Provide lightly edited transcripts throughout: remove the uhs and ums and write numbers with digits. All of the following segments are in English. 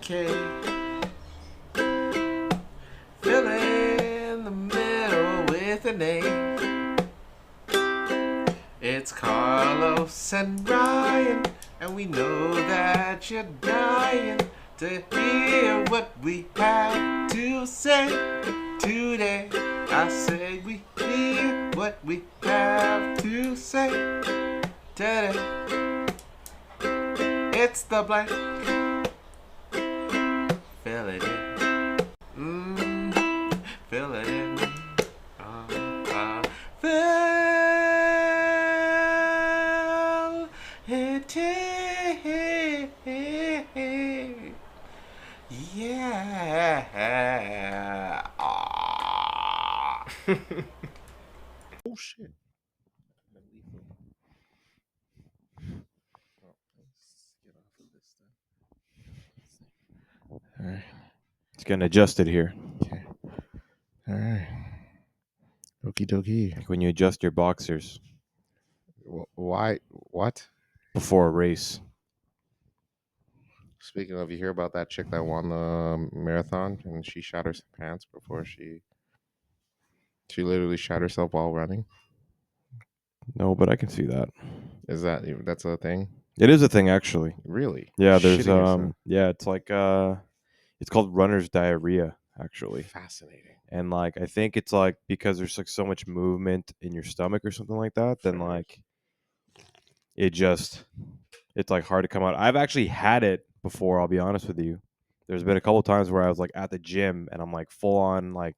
K. Fill in the middle with an A. It's Carlos and Ryan, and we know that you're dying to hear what we have to say today. I say we hear what we have to say today. It's the blank. Fill it in. Fill it in. Fill it in. Yeah. Oh shit. All right. It's getting adjusted here. Okay. All right. Okie dokie. Like when you adjust your boxers Why? What? before a race. Speaking of, you hear about that chick that won the marathon and she shot her pants before she literally shot herself while running? No, but I can see that. That's a thing? It is a thing, actually. Really? Yeah, there's Shitting yourself. yeah, it's like it's called runner's diarrhea, actually. Fascinating. And like I think it's like because there's like so much movement in your stomach or something like that, then Sure. like it's like hard to come out. I've actually had it before, I'll be honest with you. There's been a couple times where I was like at the gym and I'm like full on like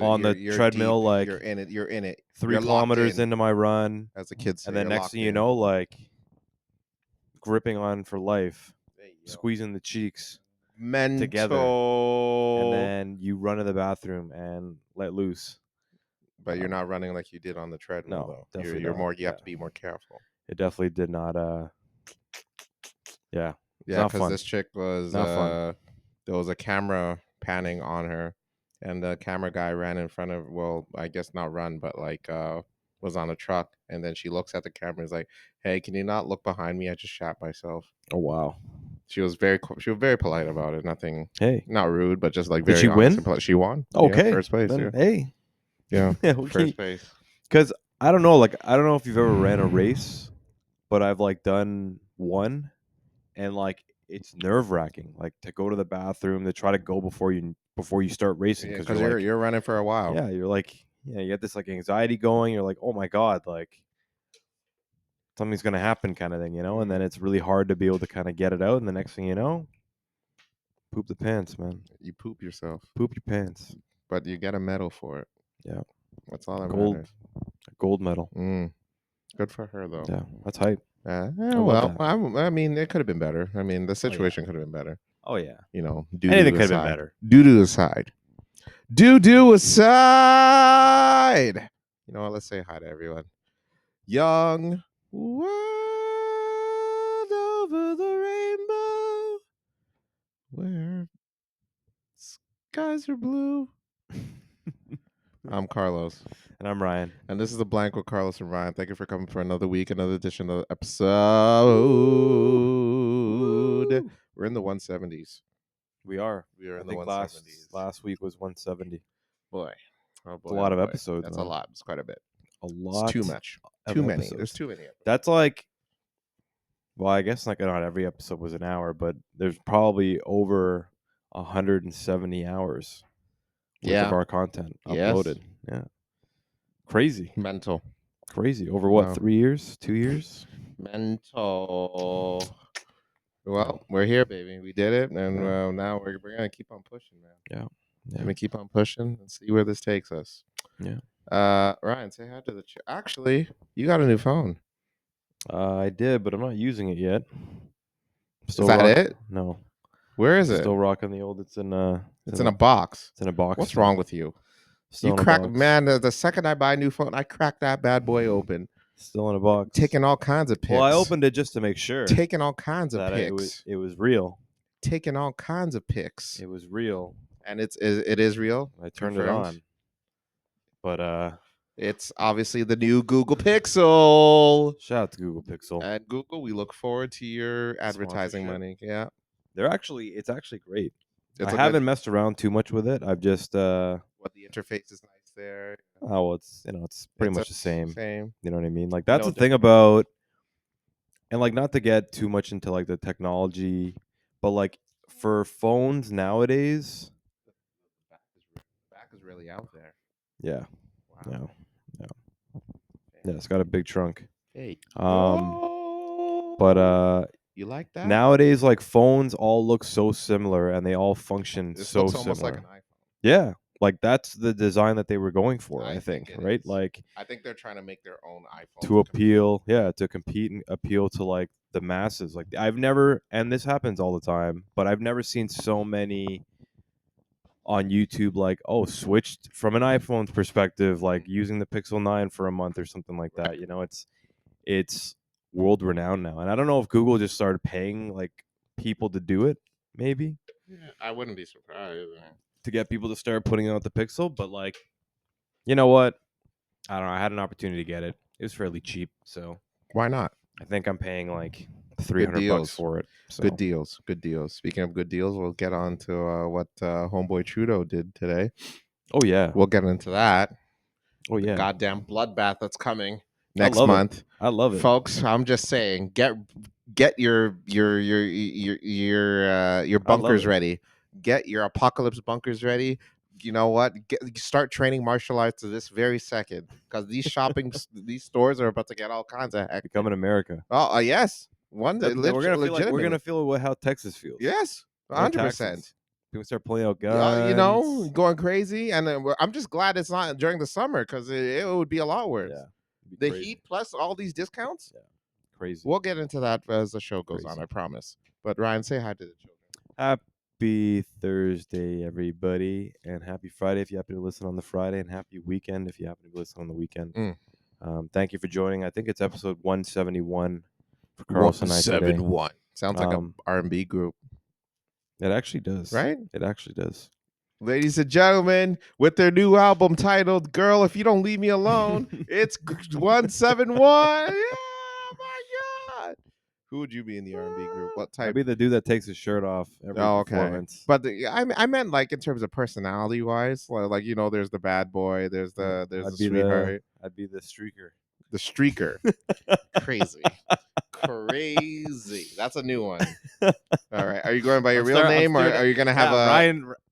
on the treadmill, deep. like You're in it. 3 You're locked kilometers in, into my run, as the kids say. and then You're next locked thing you in. know, like gripping on for life, Hey, yo. squeezing the cheeks Mental. together, and then you run to the bathroom and let loose. But you're not running like you did on the treadmill, No, though. definitely You're not. more. You have Yeah. to be more careful. It definitely did not. Yeah, Yeah, not because fun. this chick was. Not fun. There was a camera panning on her, and the camera guy ran in front of. Well, I guess not run, but like was on a truck, and then she looks at the camera and is like, "Hey, can you not look behind me? I just shot myself." Oh wow. She was very polite about it. Nothing, Hey, not rude, but just like Did very she honest win? and polite. She won. Okay, Yeah, first place. then, Yeah, hey, yeah, okay. first place. Because I don't know, like I don't know if you've ever ran a race, but I've like done one, and like it's nerve wracking, like to go to the bathroom to try to go before you start racing, Yeah, because because you're like, you're running for a while. yeah, you're like, yeah, you get this like anxiety going. You're like, oh my god, like something's gonna happen, kind of thing, you know. And then it's really hard to be able to kind of get it out, and the next thing you know, poop the pants, man. You poop yourself, Poop your pants. but you get a medal for it. Yeah, That's all that gold, matters. a gold medal. Good for her, though. Yeah, that's hype. Well, I mean, it could have been better. I mean, the situation yeah. could have been better. Oh yeah, You know, anything could have been better. Doo aside. Doo aside. You know what? Let's say hi to everyone. Young world over the rainbow, where skies are blue. I'm Carlos. And I'm Ryan. And this is The Blank with Carlos and Ryan. Thank you for coming for another week, another edition of the episode. Woo! We're in the 170s. We are. We are I in the think 170s. last week was 170. Boy. Oh boy. It's a lot oh of boy. episodes. That's man. a lot. It's quite a bit. A lot. It's too much. Too many. Episodes. There's too many episodes. That's like, well, I guess like not every episode was an hour, but there's probably over 170 hours worth of our content uploaded. Yeah. Crazy. Mental. Crazy. Over what, Wow. 3 years? 2 years? Mental. Well, we're here, baby. We did it, and now we're gonna keep on pushing, man. Yeah. We're gonna keep on pushing and see where this takes us. Yeah. Ryan, say hi to the chat. Actually, you got a new phone. I did, but I'm not using it yet. Is that it? No. Where is it? Still rocking the old. It's in a box. It's in a box. What's wrong with you? Still You crack, man. The second I buy a new phone, I crack that bad boy open. Still in a box. Taking all kinds of pics. Well, I opened it just to make sure. Taking all kinds of that pics. It was real. Taking all kinds of pics. It was real. And it is real. I turned it on. But it's obviously the new Google Pixel. Shout out to Google Pixel. At Google, we look forward to your advertising money. Yeah. It's actually great. It's I haven't messed around too much with it. I've just what the interface is nice there. oh, it's it's pretty much the same. Same. You know what I mean? Like that's No the thing about, and like not to get too much into like the technology, but like for phones nowadays, back is really out there. yeah, Wow. yeah, it's got a big trunk. Hey. But you like that? nowadays, like phones all look so similar and they all function This so looks similar. almost like an iPhone. Yeah, like that's the design that they were going for. I think right? Is. Like I think they're trying to make their own iPhone to appeal, to compete and appeal to like the masses. Like I've never, and this happens all the time, but I've never seen so many on YouTube like, oh, switched from an iPhone perspective, like using the Pixel 9 for a month or something like that. You know, it's world renowned now. And I don't know if Google just started paying like people to do it, maybe. Yeah, I wouldn't be surprised. To get people to start putting out the Pixel, but like, you know what? I don't know. I had an opportunity to get it. It was fairly cheap, so why not? I think I'm paying like $300 for it. So. Good deals. Speaking of good deals, we'll get on to what homeboy Trudeau did today. Oh yeah, we'll get into that. Oh yeah, the goddamn bloodbath that's coming next month. I love it, folks. I'm just saying, get your bunkers ready. Get your apocalypse bunkers ready. You know what? Start training martial arts to this very second, because these these stores are about to get all kinds of heck. Becoming America. Oh, yes. We're gonna feel how Texas feels. Yes, 100%. People start pulling out guns. Going crazy, and I'm just glad it's not during the summer, because it would be a lot worse. Yeah, the heat plus all these discounts. Yeah, crazy. We'll get into that as the show goes on, I promise. But Ryan, say hi to the children. Happy Thursday, everybody, and happy Friday if you happen to listen on the Friday, and happy weekend if you happen to listen on the weekend. Thank you for joining. I think it's episode 171 for Carlson. 171 sounds like an R&B group. It actually does, right? It actually does. Ladies and gentlemen, with their new album titled "Girl, If You Don't Leave Me Alone," it's 171. Yeah, my God. Who would you be in the R&B group? What type? I'd be the dude that takes his shirt off every performance. But I meant like in terms of personality wise, like there's the bad boy, there's the sweetheart. I'd be the streaker. The streaker. Crazy. That's a new one. All right. Are you going by your real name, or are you gonna have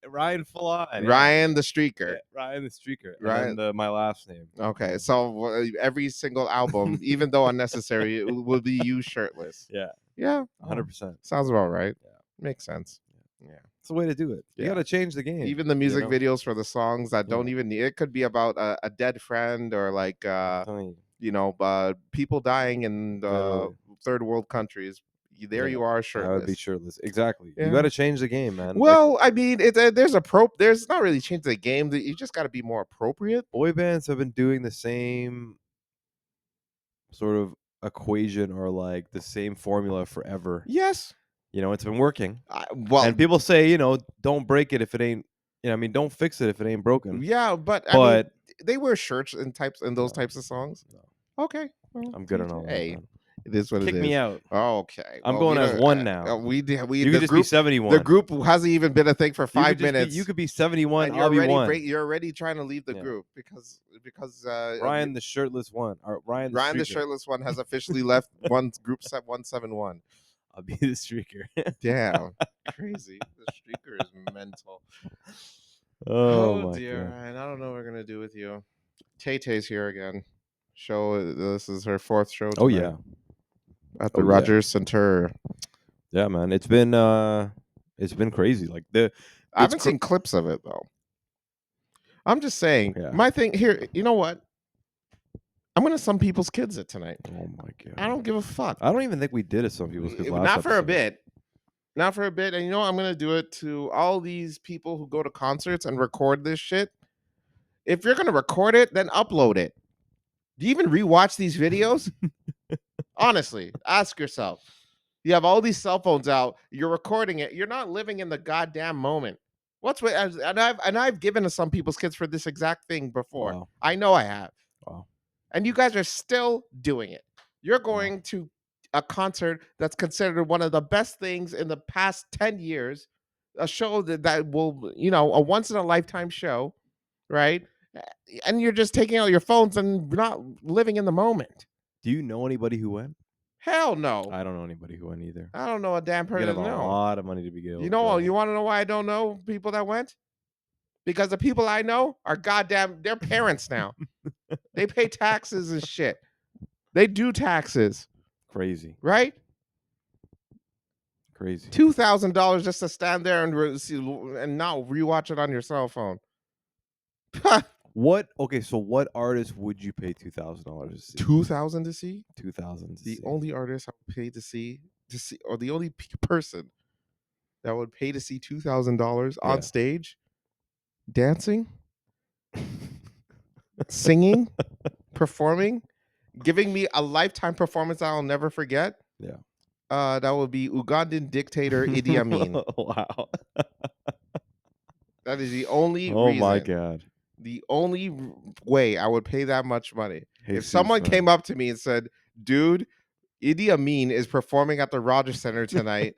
Ryan full on? Ryan the streaker. Yeah, Ryan the streaker. Ryan, and my last name. Okay, so every single album, even though unnecessary, it will be you shirtless. Yeah. 100%. Sounds about right. Yeah, makes sense. Yeah, it's the way to do it. You got to change the game. Even the music videos for the songs that don't even need it could be about a dead friend, or like people dying in third world countries. You are shirtless. I would be shirtless. Exactly. You got to change the game, man. Well, I mean, there's not really change the game. You just got to be more appropriate. Boy bands have been doing the same sort of equation, or like the same formula forever. Yes. It's been working. And people say, don't break it if it ain't. Don't fix it if it ain't broken. Yeah, but I mean, they wear shirts and those types of songs. No. Okay, well, I'm good on all that. It is what it is. Kick me out. Okay, I'm going as one now. You could just be 71. The group hasn't even been a thing for 5 minutes. You could be 71. And I'll be one. You're already trying to leave the group because Ryan the shirtless one. Or Ryan the shirtless one has officially left one group set 171. I'll be the streaker. Damn, crazy. The streaker is mental. Oh dear, God. Ryan, I don't know what we're gonna do with you. Tay-Tay's here again. This is her 4th show tonight. Oh yeah, at the Rogers Center. Yeah, man, it's been crazy. Like I haven't seen clips of it though. I'm just saying. My thing here, you know what? I'm gonna some people's kids it tonight. Oh my God, I don't give a fuck. I don't even think we did it some people's kids last Not for a bit. Not for a bit. And I'm gonna do it to all these people who go to concerts and record this shit. If you're gonna record it, then upload it. Do you even rewatch these videos? Honestly, ask yourself. You have all these cell phones out. You're recording it. You're not living in the goddamn moment. And I've given to some people's kids for this exact thing before. Wow. I know I have. Wow. And you guys are still doing it. You're going to a concert that's considered one of the best things in the past 10 years, a show that will, a once in a lifetime show, right? And you're just taking out your phones and not living in the moment. Do you know anybody who went? Hell no. I don't know anybody who went either. I don't know a damn You gotta person. have a No. lot of money to be able You to go. want to know why I don't know people that went? Because the people I know are goddamn, they're parents now. They pay taxes and shit. They do taxes, Crazy. right? Crazy. $2,000 just to stand there and not rewatch it on your cell phone. What? Okay, so what artist would you pay $2,000 to see? $2,000 to see? 2,000. The only artist I would pay to see, or the only person that would pay to see $2,000 on stage, dancing, singing, performing, giving me a lifetime performance I'll never forget. Yeah. That would be Ugandan dictator Idi Amin. Wow. That is the only Oh reason. my God. The only way I would pay that much money. If Jesus, someone man. came up to me and said, dude, Idi Amin is performing at the Rogers Center tonight,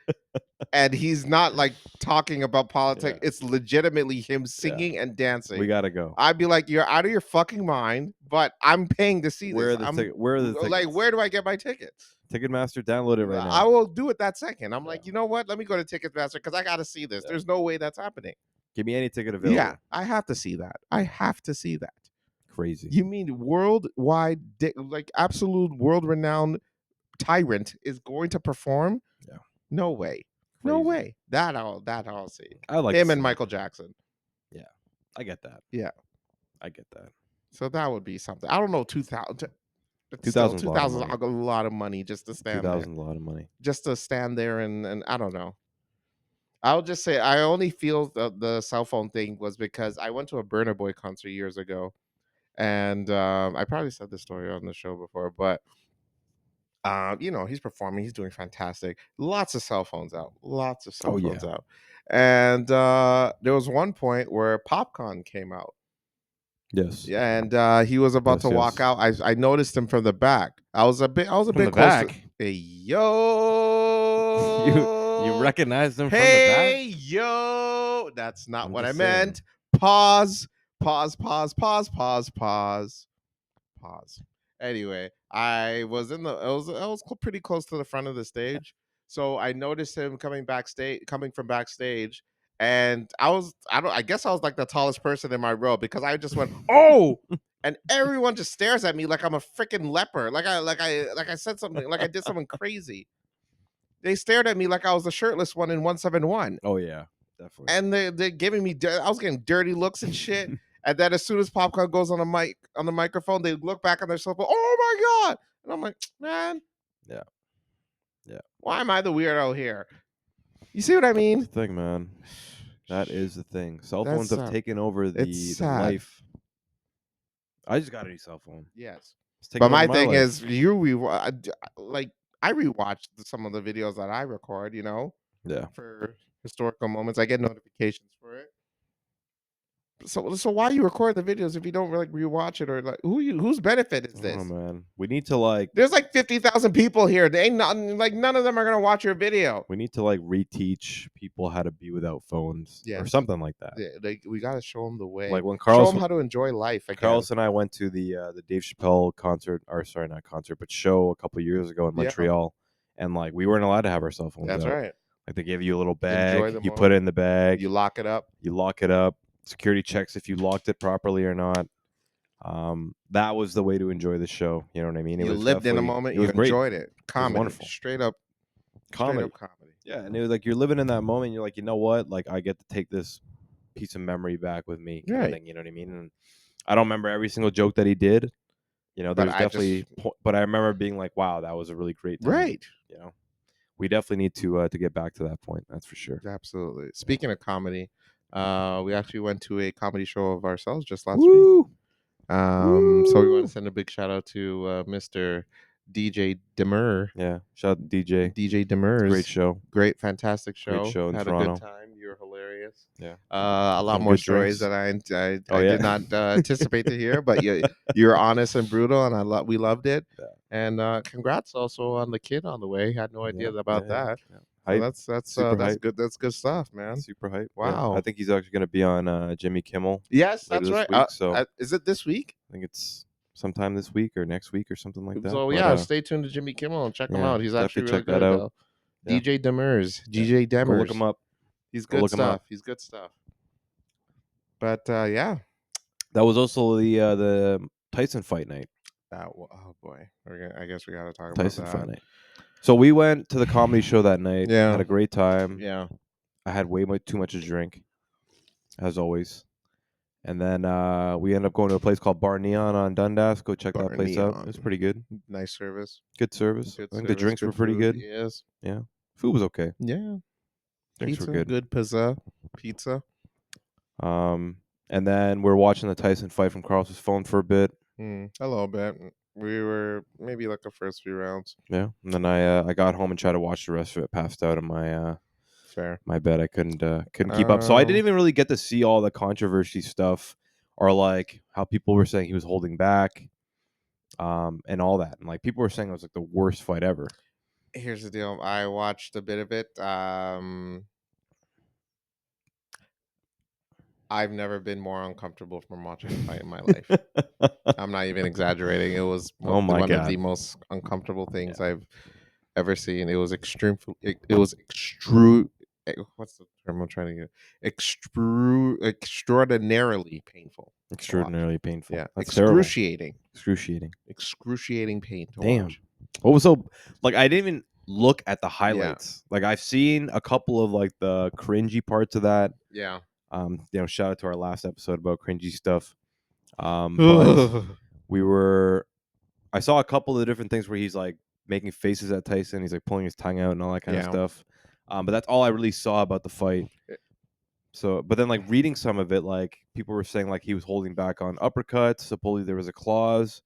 and he's not like talking about politics. Yeah. It's legitimately him singing and dancing. We gotta go. I'd be like, you're out of your fucking mind, but I'm paying to see Where this. Where are the tickets? Like, where do I get my tickets? Ticketmaster, download it right now. I will do it that second. I'm like, you know what? Let me go to Ticketmaster because I got to see this. Yeah. There's no way that's happening. Give me any ticket available. Yeah, I have to see that. I have to see that. Crazy. You mean worldwide, like absolute world-renowned tyrant is going to perform? Yeah. No way. No way. That I'll see. I like him and Michael Jackson. Yeah, I get that. Yeah, I get that. So that would be something. I don't know, 2,000. 2,000 is a lot of money just to stand 2,000 there. a lot of money. Just to stand there and I don't know. I'll just say I only feel the cell phone thing was because I went to a Burna Boy concert years ago, and I probably said this story on the show before, but he's performing, he's doing fantastic. Lots of cell phones out, out, and there was one point where Popcorn came out. Yes. Yeah, and he was about to walk out. I noticed him from the back. I was a bit close. Hey yo. You recognized him from the back? Hey yo. That's not what I meant. Pause. Anyway, I was pretty close to the front of the stage. So I noticed him coming from backstage. And I guess I was like the tallest person in my row because I just went, oh, and everyone just stares at me like I'm a freaking leper. Like I said something, like I did something crazy. They stared at me like I was the shirtless one in 171. Oh yeah, definitely. And they're giving me, I was getting dirty looks and shit. And then as soon as Popcorn goes on the microphone, they look back on their cell phone. Oh my God. And I'm like, man. Yeah. Why am I the weirdo here? You see what I mean? That's the thing, man. That is the thing. Cell phones have taken over the life. I just got a new cell phone. Yes. But my thing is, I rewatched some of the videos that I record, Yeah. For historical moments. I get notifications for it. So why you record the videos if you don't really rewatch it, or like whose benefit is this? Oh man, we need to There's like 50,000 people here. They ain't nothing, like none of them are gonna watch your video. We need to reteach people how to be without phones, or something like that. Yeah, we gotta show them the way. Like when show them how to enjoy life. Again. Carlos and I went to the Dave Chappelle concert, or sorry, not concert, but show a couple years ago in Montreal, and we weren't allowed to have our cell phones. That's out. right. Like they gave you a little bag, you put it in the bag, you lock it up. Security checks if you locked it properly or not. That was the way to enjoy the show. You know what I mean? You lived in a moment. You enjoyed it. Comedy, it was wonderful. Straight up comedy. Yeah, and it was like you're living in that moment. You're like, you know what? Like I get to take this piece of memory back with me. Kind of thing, you know what I mean? And I don't remember every single joke that he did. There's definitely. But I remember being like, wow, that was a really great time. Right. We definitely need to get back to that point. That's for sure. Absolutely. Speaking of comedy. We actually went to a comedy show of ourselves just last week. So we want to send a big shout out to Mr. DJ Demur. Yeah, shout out to DJ. DJ Demur. Great show. Great, fantastic show. Great show in Had Toronto. a good time. You were hilarious. hilarious. Yeah. A lot Some more good stories drinks. that Oh I yeah. did not anticipate to hear, but you're honest and brutal, and we loved it. Yeah. And congrats also on the kid on the way. Had no idea about that. Yeah. So Hype. that's Super that's hype. good. That's good stuff, man. Super hype. Yeah. I Wow. think he's actually going to be on Jimmy Kimmel Yes, later that's this right. week. So Is it this week? I think it's sometime this week or next week or something like that. So But, yeah, stay tuned to Jimmy Kimmel and check him yeah, out. He's actually definitely really check that good. out. Yeah. DJ Demers, Yeah. DJ Go look Demers. him up. He's Go good look him up. stuff. He's good stuff. But yeah, That was also the Tyson fight night. oh boy, I guess we got to talk Tyson about that. fight night. So we went to the comedy show that night. Yeah. Had a great time. Yeah. I had way too much to drink, as always. And then we ended up going to a place called Bar Neon on Dundas. Go check Bar that place out. Neon. It was pretty good. Nice service. Good service. Good I think the service, drinks good were pretty food. good. Yes. Yeah. Food was okay. Yeah. Drinks Pizza, were good. good pizza. And then we're watching the Tyson fight from Carlos's phone for a bit. A little bit. We were maybe like the first few rounds. Yeah. And then I got home and tried to watch the rest of it. Passed out in my Fair. my bed. I couldn't keep up. So I didn't even really get to see all the controversy stuff or like how people were saying he was holding back, and all that. And like people were saying it was like the worst fight ever. Here's the deal. I watched a bit of it. I've never been more uncomfortable from watching a fight in my life. I'm not even exaggerating. It was one of the most uncomfortable things I've ever seen. It was extreme. It was what's the term I'm trying to get? Extraordinarily painful. Extraordinarily painful. Yeah, That's excruciating. Terrible. Excruciating pain to Damn. watch. What was so like? I didn't even look at the highlights. Yeah. Like I've seen a couple of like the cringy parts of that. Yeah. Shout out to our last episode about cringy stuff. But I saw a couple of the different things where he's like making faces at Tyson. He's like pulling his tongue out and all that kind of stuff. But that's all I really saw about the fight. So, but then like reading some of it, like people were saying like he was holding back on uppercuts. Supposedly there was a clause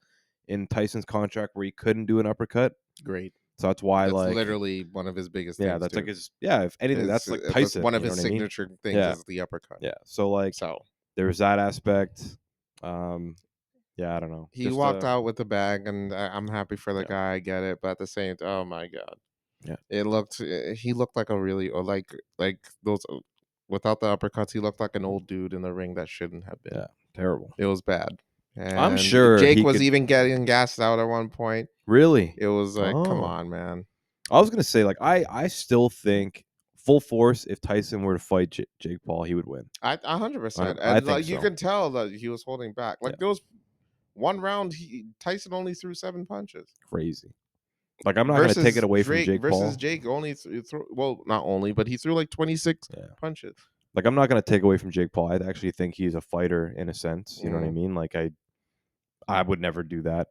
in Tyson's contract where he couldn't do an uppercut. Great. So that's why that's literally one of his biggest things. Yeah, that's like his if anything, that's like Tyson. That's one of his signature things is the uppercut. Yeah. So like there was that aspect. Yeah, I don't know. He walked out with the bag, and I'm happy for the guy. I get it, but at the same time, oh my god. Yeah. He looked like a really like those without the uppercuts, he looked like an old dude in the ring that shouldn't have been. Yeah. Terrible. It was bad. And I'm sure Jake was even getting gassed out at one point. Really? It was like, come on, man. I was gonna say, like, I still think full force if Tyson were to fight Jake Paul, he would win. 100%. I And think you can tell that he was holding back. Like there was one round, Tyson only threw 7 punches. Crazy. Like I'm not gonna take it away from Jake Paul. Versus Jake only not only, but he threw like 26 punches. Like I'm not gonna take away from Jake Paul. I actually think he's a fighter in a sense. You know what I mean? Like I would never do that.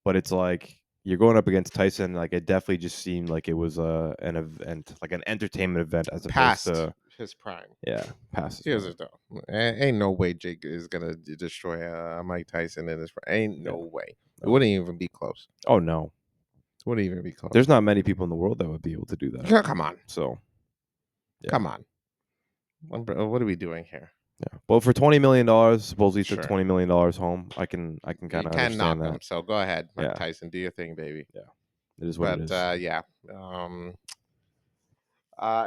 But it's like you're going up against Tyson. Like it definitely just seemed like it was an event, like an entertainment event, as opposed to his prime. Yeah, past. Here's it though. Ain't no way Jake is gonna destroy Mike Tyson in his prime. Ain't no way. It wouldn't even be close. Oh no, it wouldn't even be close. There's not many people in the world that would be able to do that. Yeah, come on. So, come on. What are we doing here? Yeah. Well, for $20 million, supposedly he took $20 million home. I can kind of understand that. Him, so go ahead, Mike Tyson, do your thing, baby. Yeah, it is what it is. Yeah,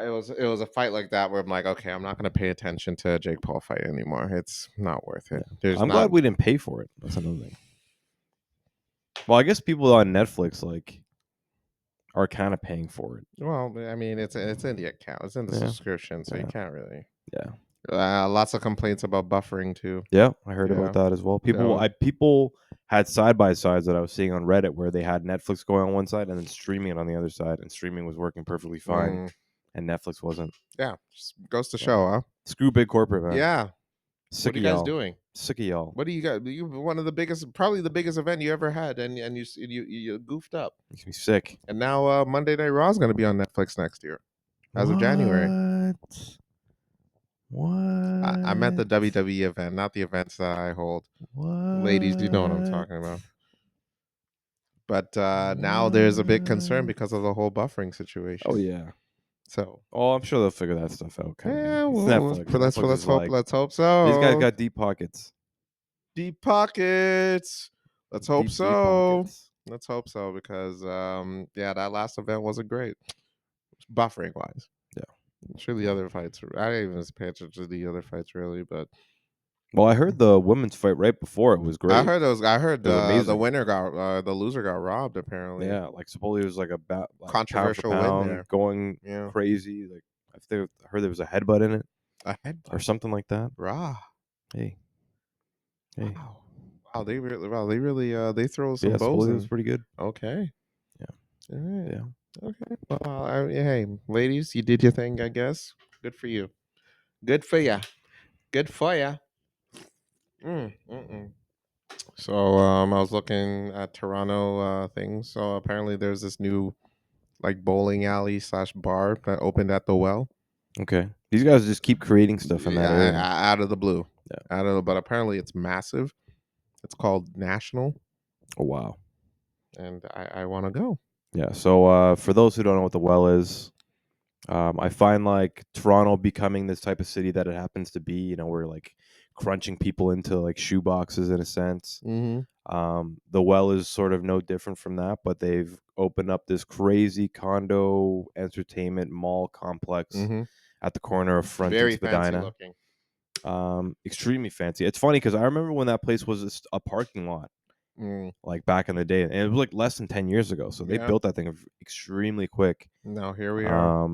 it was a fight like that where I'm like, okay, I'm not going to pay attention to a Jake Paul fight anymore. It's not worth it. Yeah. I'm glad we didn't pay for it. That's another thing. Well, I guess people on Netflix are kind of paying for it. Well, I mean, it's in the account, it's in the subscription, so you can't really. Yeah. Lots of complaints about buffering too. Yeah, I heard about that as well. People had side by sides that I was seeing on Reddit where they had Netflix going on one side and then streaming it on the other side, and streaming was working perfectly fine, and Netflix wasn't. Yeah, just goes to show, huh? Screw big corporate, man. Yeah. Sick what are you guys doing? Sick of y'all. What do you got? You one of the biggest, probably the biggest event you ever had, and you goofed up. Makes me sick. And now Monday Night Raw is going to be on Netflix next year, as of January. What? I meant the WWE event, not the events that I hold. What? Ladies, you know what I'm talking about. But now there's a big concern because of the whole buffering situation. Oh yeah. So, I'm sure they'll figure that stuff out. yeah, It's well, Netflix. let's Netflix is hope. like, Let's hope these guys so. got deep pockets. Deep pockets. Let's hope Deep so. pockets. Let's hope so because yeah, that last event wasn't great, buffering wise. Yeah. I'm sure the other fights. I didn't even pay attention to the other fights really, but Well, I heard the women's fight right before it was great. I heard those. I heard It was amazing. the winner got the loser got robbed apparently. Yeah, like supposedly it was like a Controversial pound for win pound, there. going Yeah. crazy. Like I heard there was a headbutt in it A headbutt or something like that. Rah. Hey. Wow. They really they throw some Yeah, bows supposedly it in. was pretty good. Okay. Yeah. All right. Yeah. Okay. Well, hey, ladies, you did your thing, I guess. Good for you. Good for ya. Good for ya. So I was looking at Toronto things. So apparently there's this new like bowling alley / bar that opened at the Well. Okay. These guys just keep creating stuff in that area. Out of the blue. Yeah. But apparently it's massive. It's called National. Oh wow. And I want to go. Yeah. So for those who don't know what the Well is, I find like Toronto becoming this type of city that it happens to be. You know, we're like crunching people into like shoe boxes in a sense. The Well is sort of no different from that, but they've opened up this crazy condo entertainment mall complex at the corner of Front Very and Spadina. fancy looking. Extremely fancy. It's funny because I remember when that place was just a parking lot, like back in the day, and it was like less than 10 years ago. So they built that thing extremely quick. Now here we are.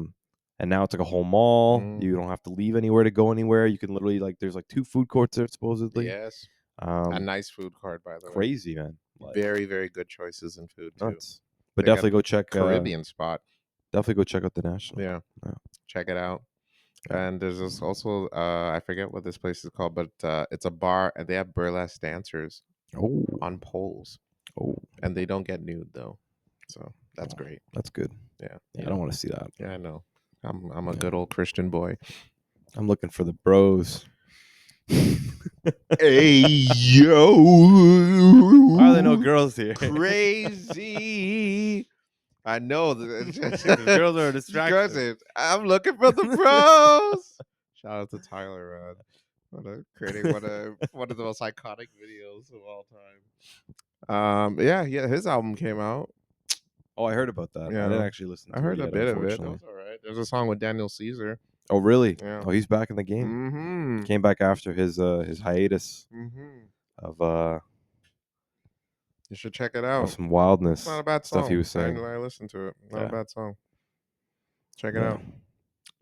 And now it's like a whole mall. You don't have to leave anywhere to go anywhere. You can literally there's like 2 food courts there supposedly. Yes. A nice food court, by the way. Crazy, man. Like, very, very good choices in food too. Nuts. But definitely go check Caribbean spot. Definitely go check out the National. Yeah. Check it out. And there's this also I forget what this place is called, but it's a bar and they have burlesque dancers on poles. And they don't get nude though. So that's great. That's good. Yeah. I don't want to see that. Yeah, I know. I'm a good old Christian boy. I'm looking for the bros. Hey yo! Why are there no girls here? Crazy. I know the girls are a distraction. I'm looking for the pros. Shout out to Tyler. Creating one of the most iconic videos of all time. Yeah, his album came out. Oh, I heard about that. Yeah. I didn't actually listen to it. I heard a bit of it. That was all right. There's a song with Daniel Caesar. Oh, really? Yeah. Oh, he's back in the game. Came back after his hiatus of You should check it out. Some wildness. It's not a bad song. Stuff he was saying. I listened to it. Not a bad song. Check it out.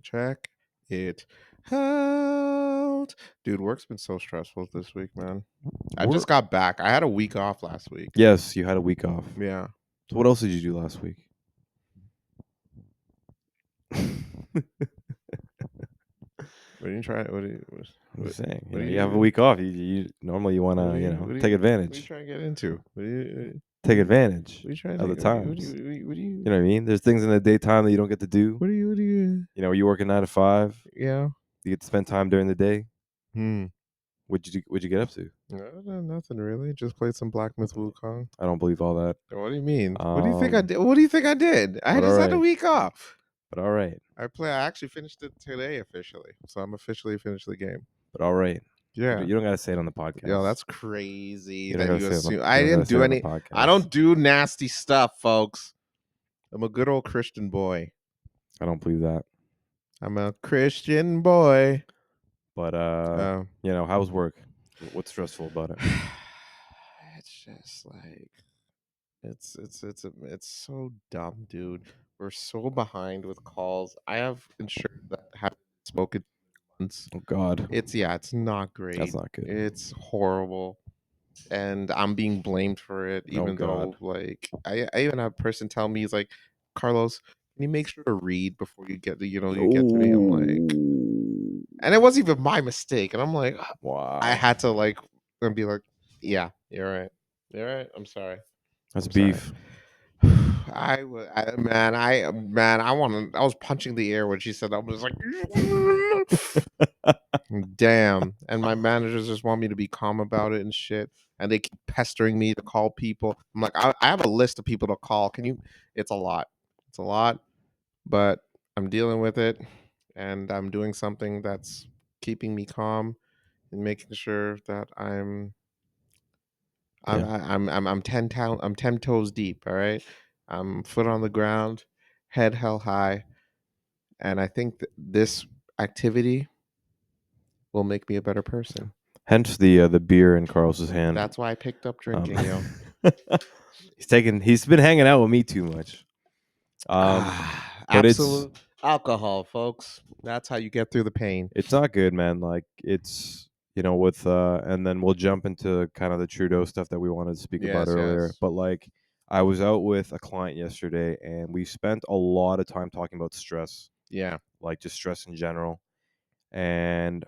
Check it out. Dude, work's been so stressful this week, man. I just got back. I had a week off last week. Yes, you had a week off. Yeah. So what else did you do last week? What are you trying? What are you saying? You have a week off. You normally want to take advantage. What are you trying to get into? Take advantage of the times. You know what I mean? There's things in the daytime that you don't get to do. What do you? You know, you work a 9 to 5. Yeah. You get to spend time during the day. What'd you get up to? No, nothing really. Just played some Black Myth Wukong. I don't believe all that. What do you mean? What do you think I did? What do you think I did? I just had a week off. But all right. I actually finished it today officially. So I'm officially finished the game. But all right. Yeah. You don't got to say it on the podcast. Yo, that's crazy that you assume. I didn't do any. I don't do nasty stuff, folks. I'm a good old Christian boy. I don't believe that. I'm a Christian boy. But how's work? What's stressful about it? It's just like it's so dumb, dude. We're so behind with calls. I have insurance that haven't spoken once. Oh God. It's not great. That's not good. It's horrible. And I'm being blamed for it, even though like I even had a person tell me, he's like, Carlos, can you make sure to read before you get to get to me? I'm like, and it wasn't even my mistake. And I'm like, wow. I had to like and be like, yeah, you're right. You're right. I'm sorry. That's beef. I was punching the air when she said that. I was like, damn. And my managers just want me to be calm about it and shit. And they keep pestering me to call people. I'm like, I have a list of people to call. Can you? It's a lot. It's a lot. But I'm dealing with it, and I'm doing something that's keeping me calm and making sure that I'm 10 toes deep. All right, I'm foot on the ground, head held high, and I think this activity will make me a better person. Hence the beer in Carlos's hand. That's why I picked up drinking, yo. He's been hanging out with me too much. But Absolute alcohol, folks. That's how you get through the pain. It's not good, man. Like it's with and then we'll jump into kind of the Trudeau stuff that we wanted to speak about earlier. Yes. But like I was out with a client yesterday and we spent a lot of time talking about stress. Yeah. Like just stress in general. And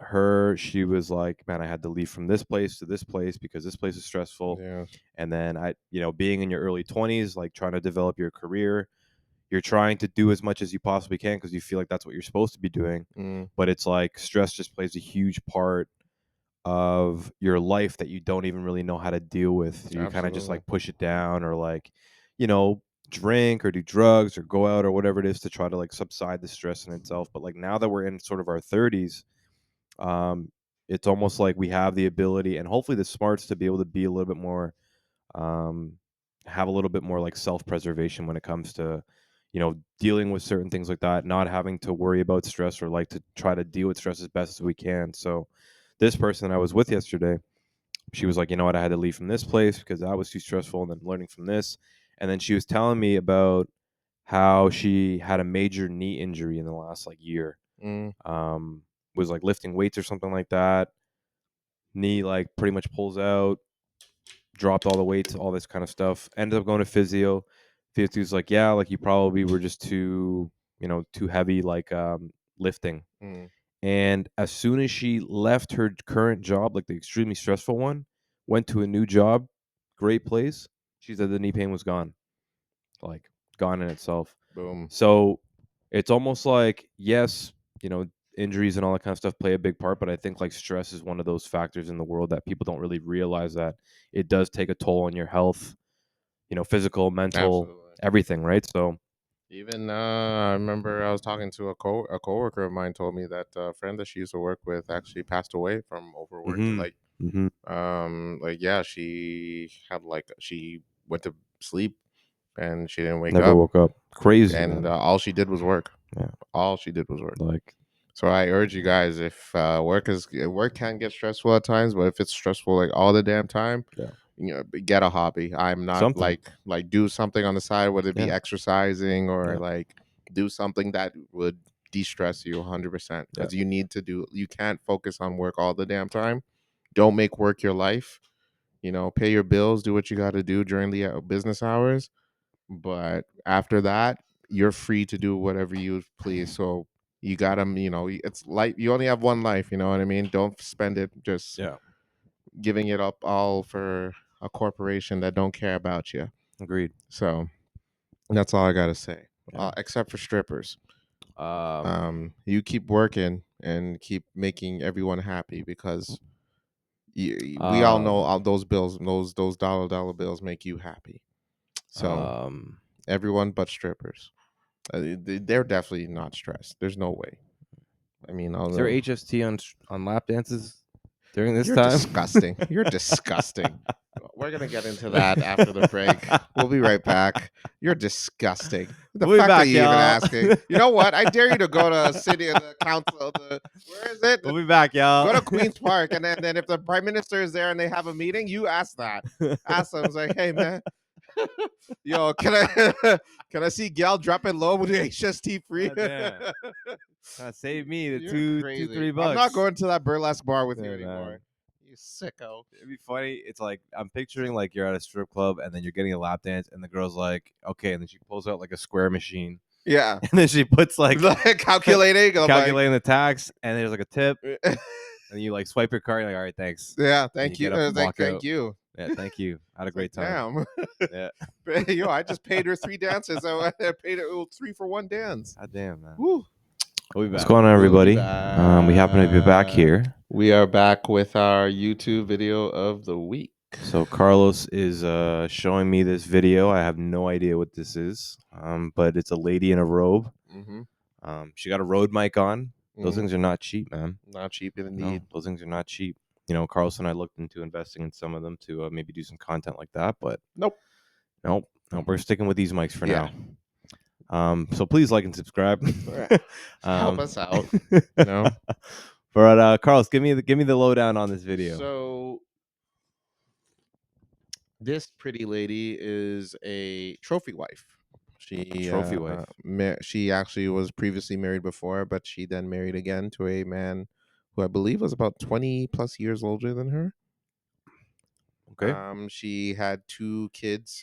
she was like, man, I had to leave from this place to this place because this place is stressful. Yeah. And then being in your early 20s, like trying to develop your career, you're trying to do as much as you possibly can because you feel like that's what you're supposed to be doing. But it's like stress just plays a huge part of your life that you don't even really know how to deal with. So you kind of just like push it down or like, drink or do drugs or go out or whatever it is to try to like subside the stress in itself. But like now that we're in sort of our 30s, it's almost like we have the ability and hopefully the smarts to be able to be a little bit more have a little bit more like self-preservation when it comes to dealing with certain things like that, not having to worry about stress or like to try to deal with stress as best as we can. So this person I was with yesterday, she was like, you know what, I had to leave from this place because that was too stressful, and then learning from this. And then she was telling me about how she had a major knee injury in the last like year. Was like lifting weights or something like that. Knee like pretty much pulls out, dropped all the weights, all this kind of stuff. Ended up going to physio. Physio's like, yeah, like you probably were just too heavy, like lifting. And as soon as she left her current job, like the extremely stressful one, went to a new job, great place, she said the knee pain was gone, like gone in itself. Boom. So it's almost like, yes, injuries and all that kind of stuff play a big part, but I think like stress is one of those factors in the world that people don't really realize that it does take a toll on your health, physical, mental, everything, right? So even I remember I was talking to a coworker of mine told me that a friend that she used to work with actually passed away from overwork. Like she had she went to sleep and she didn't wake never up. woke up. Crazy, and man. All she did was work. Yeah. All she did was work. Like, so I urge you guys, if work can get stressful at times, but if it's stressful like all the damn time, get a hobby. I'm not something. like do something on the side, whether it be Yeah. exercising or like do something that would de-stress you 100%, because you can't focus on work all the damn time. Don't make work your life. Pay your bills, do what you got to do during the business hours, but after that you're free to do whatever you please. So you gotta, it's like you only have one life, you know what I mean? Don't spend it just giving it up all for a corporation that don't care about you. Agreed. So that's all I gotta say. Except for strippers, you keep working and keep making everyone happy, because we all know all those bills, those dollar bills make you happy. So everyone but strippers, they're definitely not stressed. There's no way. I mean, is there HST on lap dances during this You're time? disgusting. You're disgusting. We're gonna get into that after the break. We'll be right back. You're disgusting. The We'll be fuck back, are you even y'all. asking? You know what? I dare you to go to city of the council. Where is it? We'll be back, y'all. Go to Queens Park, and then if the prime minister is there and they have a meeting, you ask that. Ask them. It's like, hey man, yo, can I see Gal dropping low with the HST free? Save me the You're $2-3 I'm not going to that burlesque bar with you Yeah, anymore. man. You sicko. It'd be funny. It's like I'm picturing like you're at a strip club and then you're getting a lap dance and the girl's like, okay, and then she pulls out like a square machine. Yeah. And then she puts like calculating the tax, and there's like a tip. And you like swipe your card, you're like, all right, thanks. Yeah, thank you. Thank you. Yeah, thank you. I had a great time. Damn. Yeah. Yo, I just paid her 3 dances. So I paid her 3 for 1 dance. God damn, man. Woo. What's going on, everybody? We happen to be back here. We are back with our YouTube video of the week. So Carlos is showing me this video. I have no idea what this is, but it's a lady in a robe. Mm-hmm. She got a Rode mic on. Those things are not cheap, man. Not cheap indeed. No, those things are not cheap. You know, Carlos and I looked into investing in some of them to maybe do some content like that, but nope. We're sticking with these mics for now. So please like and subscribe. Help us out. You know. But Carlos, give me the lowdown on this video. So this pretty lady is a trophy wife. Trophy wife. She actually was previously married before, but she then married again to a man who I believe was about 20 plus years older than her. Okay. She had 2 kids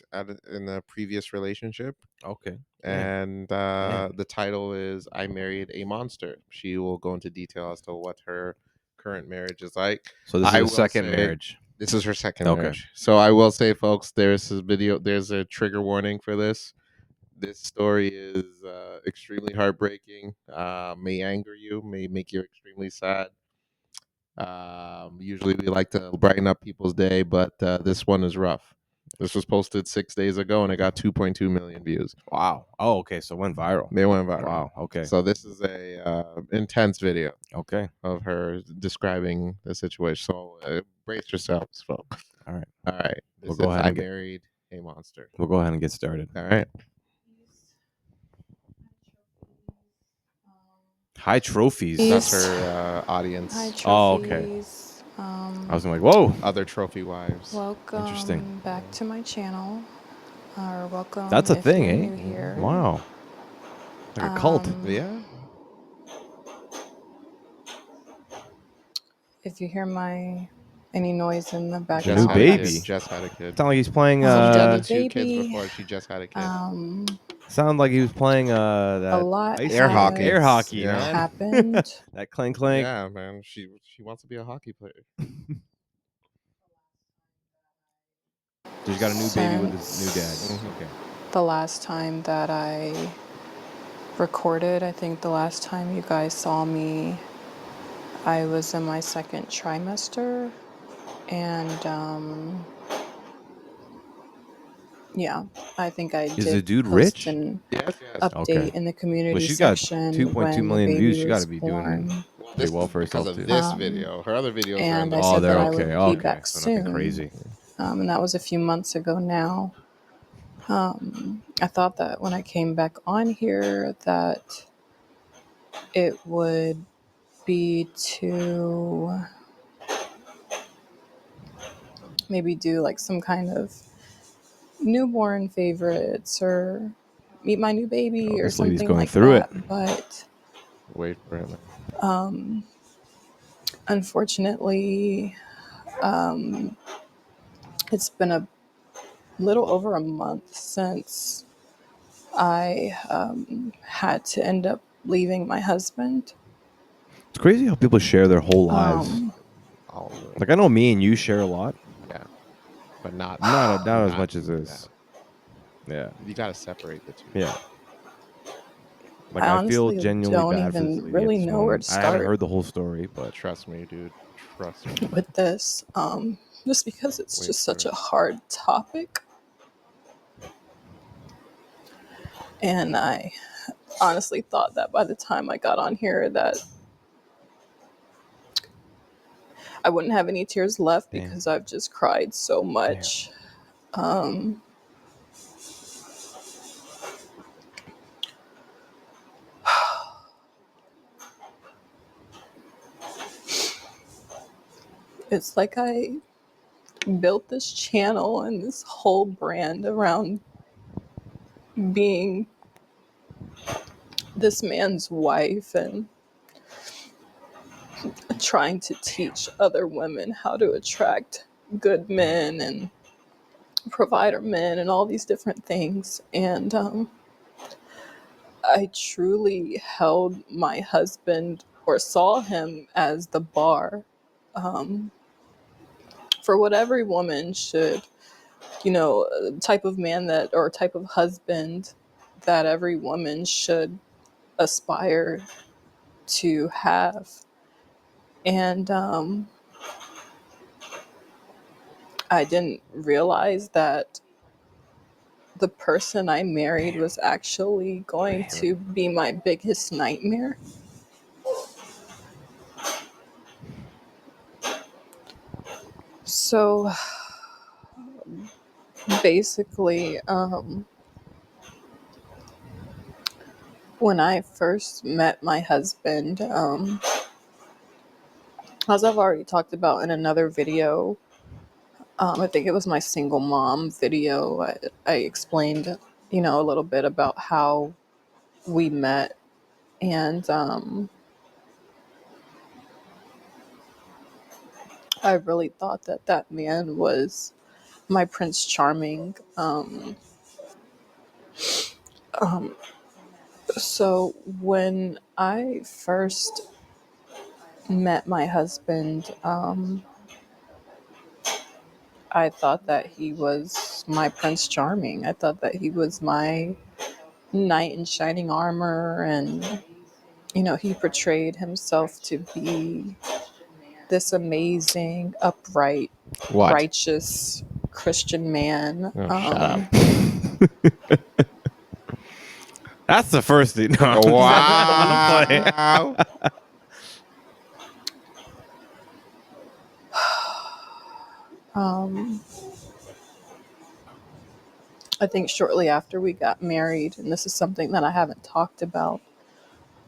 in a previous relationship. Okay. And the title is "I Married a Monster." She will go into detail as to what her current marriage is like. So this is a second marriage. This is her second marriage. So I will say, folks, there's a trigger warning for this. This story is extremely heartbreaking. May anger you, may make you extremely sad. Usually we like to brighten up people's day, but this one is rough. This was posted 6 days ago, and it got 2.2 million views. Wow. Oh, okay. So it went viral. They went viral. Wow. Okay. So this is a intense video. Okay. Of her describing the situation. So brace yourselves, folks. All right. All right. We'll go ahead. I married a monster. We'll go ahead and get started. All right. High trophies. That's her audience. High trophies. Oh, okay. I was like, whoa. Other trophy wives. Welcome Interesting. back to my channel. Or welcome. That's a if thing, you're eh? new here. Wow. Like a cult. Yeah. If you hear any noise in the background, New baby. Just had a kid. Sound like he's playing. She had a 2 kids baby. before she just had a kid. Sound like he was playing A lot air hockey. Air hockey. Yeah. Man. happened. That clank clank. Yeah, man. She wants to be a hockey player. She's got a new baby with his new dad. Mm-hmm. Okay. The last time that I recorded, I think the last time you guys saw me, I was in my second trimester, and yeah, I think I Is did the dude post rich? an Yes. update in the community Well, she's got section 2.2 when million the views. baby She got was to be born. doing pretty well for herself because too. of this video. Her other videos And are I in said they're that I okay. would be Okay, back so nothing soon. crazy. And that was a few months ago now. I thought that when I came back on here that it would be to maybe do like some kind of newborn favorites or meet my new baby or this lady's something going like through that. it. But wait for it. unfortunately, it's been a little over a month since I had to end up leaving my husband. It's crazy how people share their whole lives. All of it. Like I know me and you share a lot, Yeah. But not as much as this. Yeah. You got to separate the two. Yeah. Like I I feel honestly genuinely don't bad for this even lady really at this know where moment. to I haven't start heard the whole story, but Trust me, dude. Trust me. with this, just because it's just such a hard topic. And I honestly thought that by the time I got on here that I wouldn't have any tears left because I've just cried so much. It's like I built this channel and this whole brand around being this man's wife and trying to teach other women how to attract good men and provider men and all these different things. And I truly held my husband or saw him as the bar for what every woman should, type of man that or type of husband that every woman should aspire to have. And I didn't realize that the person I married was actually going to be my biggest nightmare. So basically, when I first met my husband, as I've already talked about in another video, I think it was my single mom video, I explained, a little bit about how we met. And I really thought that man was my Prince Charming. So when I first met my husband, I thought that he was my Prince Charming. I thought that he was my knight in shining armor, and he portrayed himself to be this amazing, upright, What? righteous Christian man. Oh, shut up. That's the first thing. No, Wow. I think shortly after we got married, and this is something that I haven't talked about,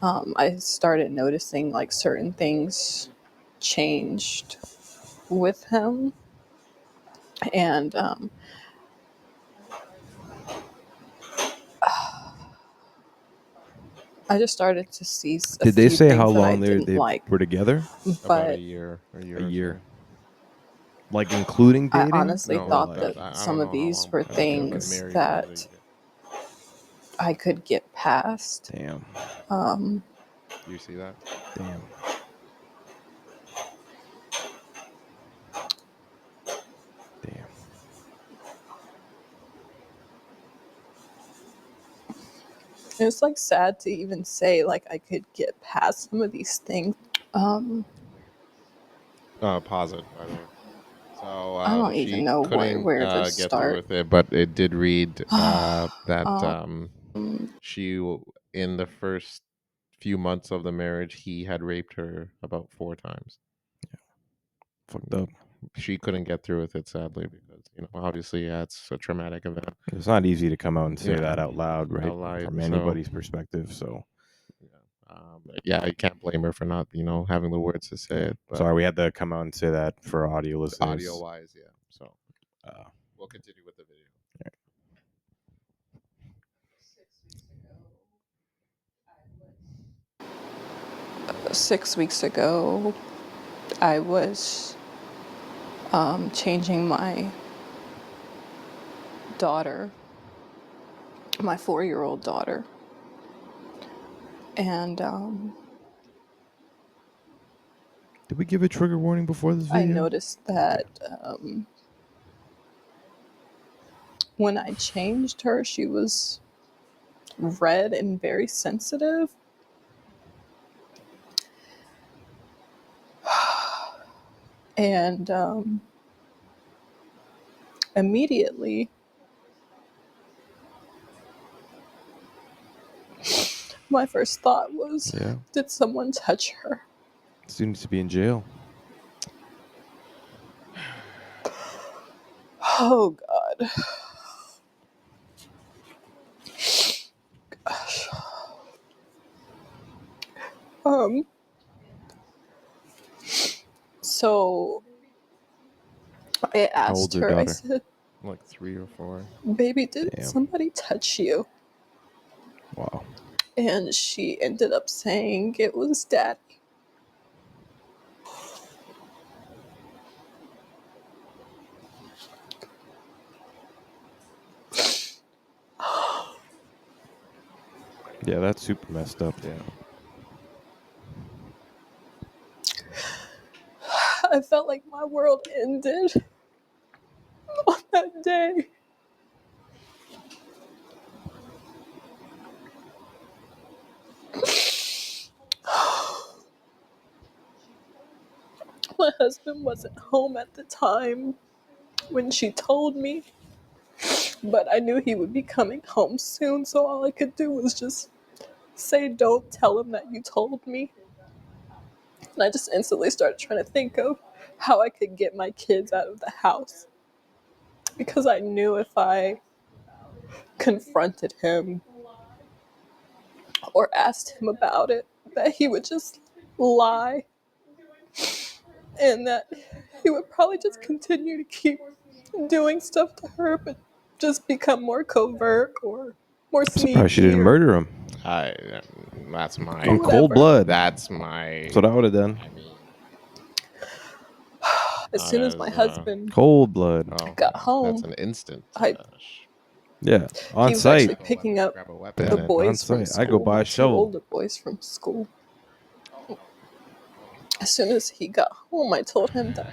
I started noticing like certain things changed with him. And I just started to see a Did they few say things how that I long didn't they like. were together? About a But year. A year. Like including I dating? honestly No, thought like, that I some don't of know how these long. were I think they've been things married for about a that year. I could get past. damn. Do you see that? Damn. Damn. It's like sad to even say like I could get past some of these things. Pause it, by the way. So I don't even she know couldn't where to get through start. with it, but it did read that in the first few months of the marriage, he had raped her about 4 times. Fucked up. She couldn't get through with it, sadly, because obviously, it's a traumatic event. It's not easy to come out and say Yeah. that out loud, right? Out loud, From so- anybody's perspective. So Yeah, you can't blame her for not, having the words to say it. But sorry, we had to come out and say that for audio listeners. audio wise, yeah. So we'll continue with the video. 6 weeks ago, I was changing my daughter, my 4-year-old daughter. And did we give a trigger warning before this I video? noticed that when I changed her, she was red and very sensitive. And immediately, my first thought was, did someone touch her? She needs to be in jail. Oh, God. Gosh. So I asked her, I said, like 3 or 4. Baby, did somebody touch you? Wow. And she ended up saying it was Daddy. Yeah, that's super messed up. Yeah. I felt like my world ended on that day. My husband wasn't home at the time when she told me. But I knew he would be coming home soon, so all I could do was just say, don't tell him that you told me. And I just instantly started trying to think of how I could get my kids out of the house. Because I knew if I confronted him or asked him about it, that he would just lie. And that he would probably just continue to keep doing stuff to her, but just become more covert or more I'm surprised she sneaky didn't or murder him That's my. in cold blood. That's my. That's what I would have done. I mean, as soon as my husband Cold blood. got home, that's an instant. Yeah, on he was site. actually picking up Grab a weapon the and- boys from On school. site. I go buy a my two shovel. older boys from school. As soon as he got home, I told him that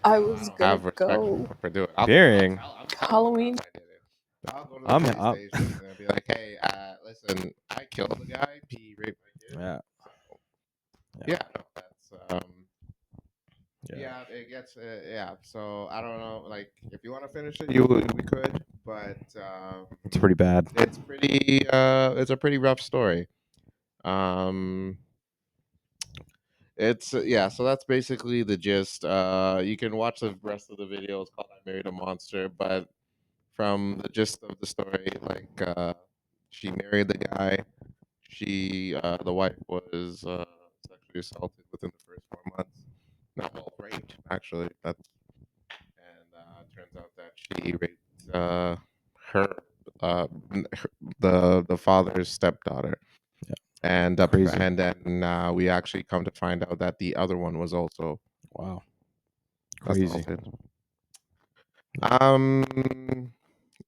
I was have gonna respect go for doing Fearing. Halloween. I'll go to the I'm- police I'm- station and be like, "Hey, listen, I killed the guy. He raped my kid." Yeah. Yeah, no, that's Yeah. it gets yeah. So I don't know, like if you want to finish it, we could, but It's pretty bad. it's a pretty rough story. It's yeah. So that's basically the gist. You can watch the rest of the video. It's called "I Married a Monster," but from the gist of the story, like she married the guy. The wife was sexually assaulted within the first 4 months. Not well, raped actually. Turns out that she raped her, the father's stepdaughter. Yeah. And Crazy. and then we actually come to find out that the other one was also Wow. Crazy. assaulted.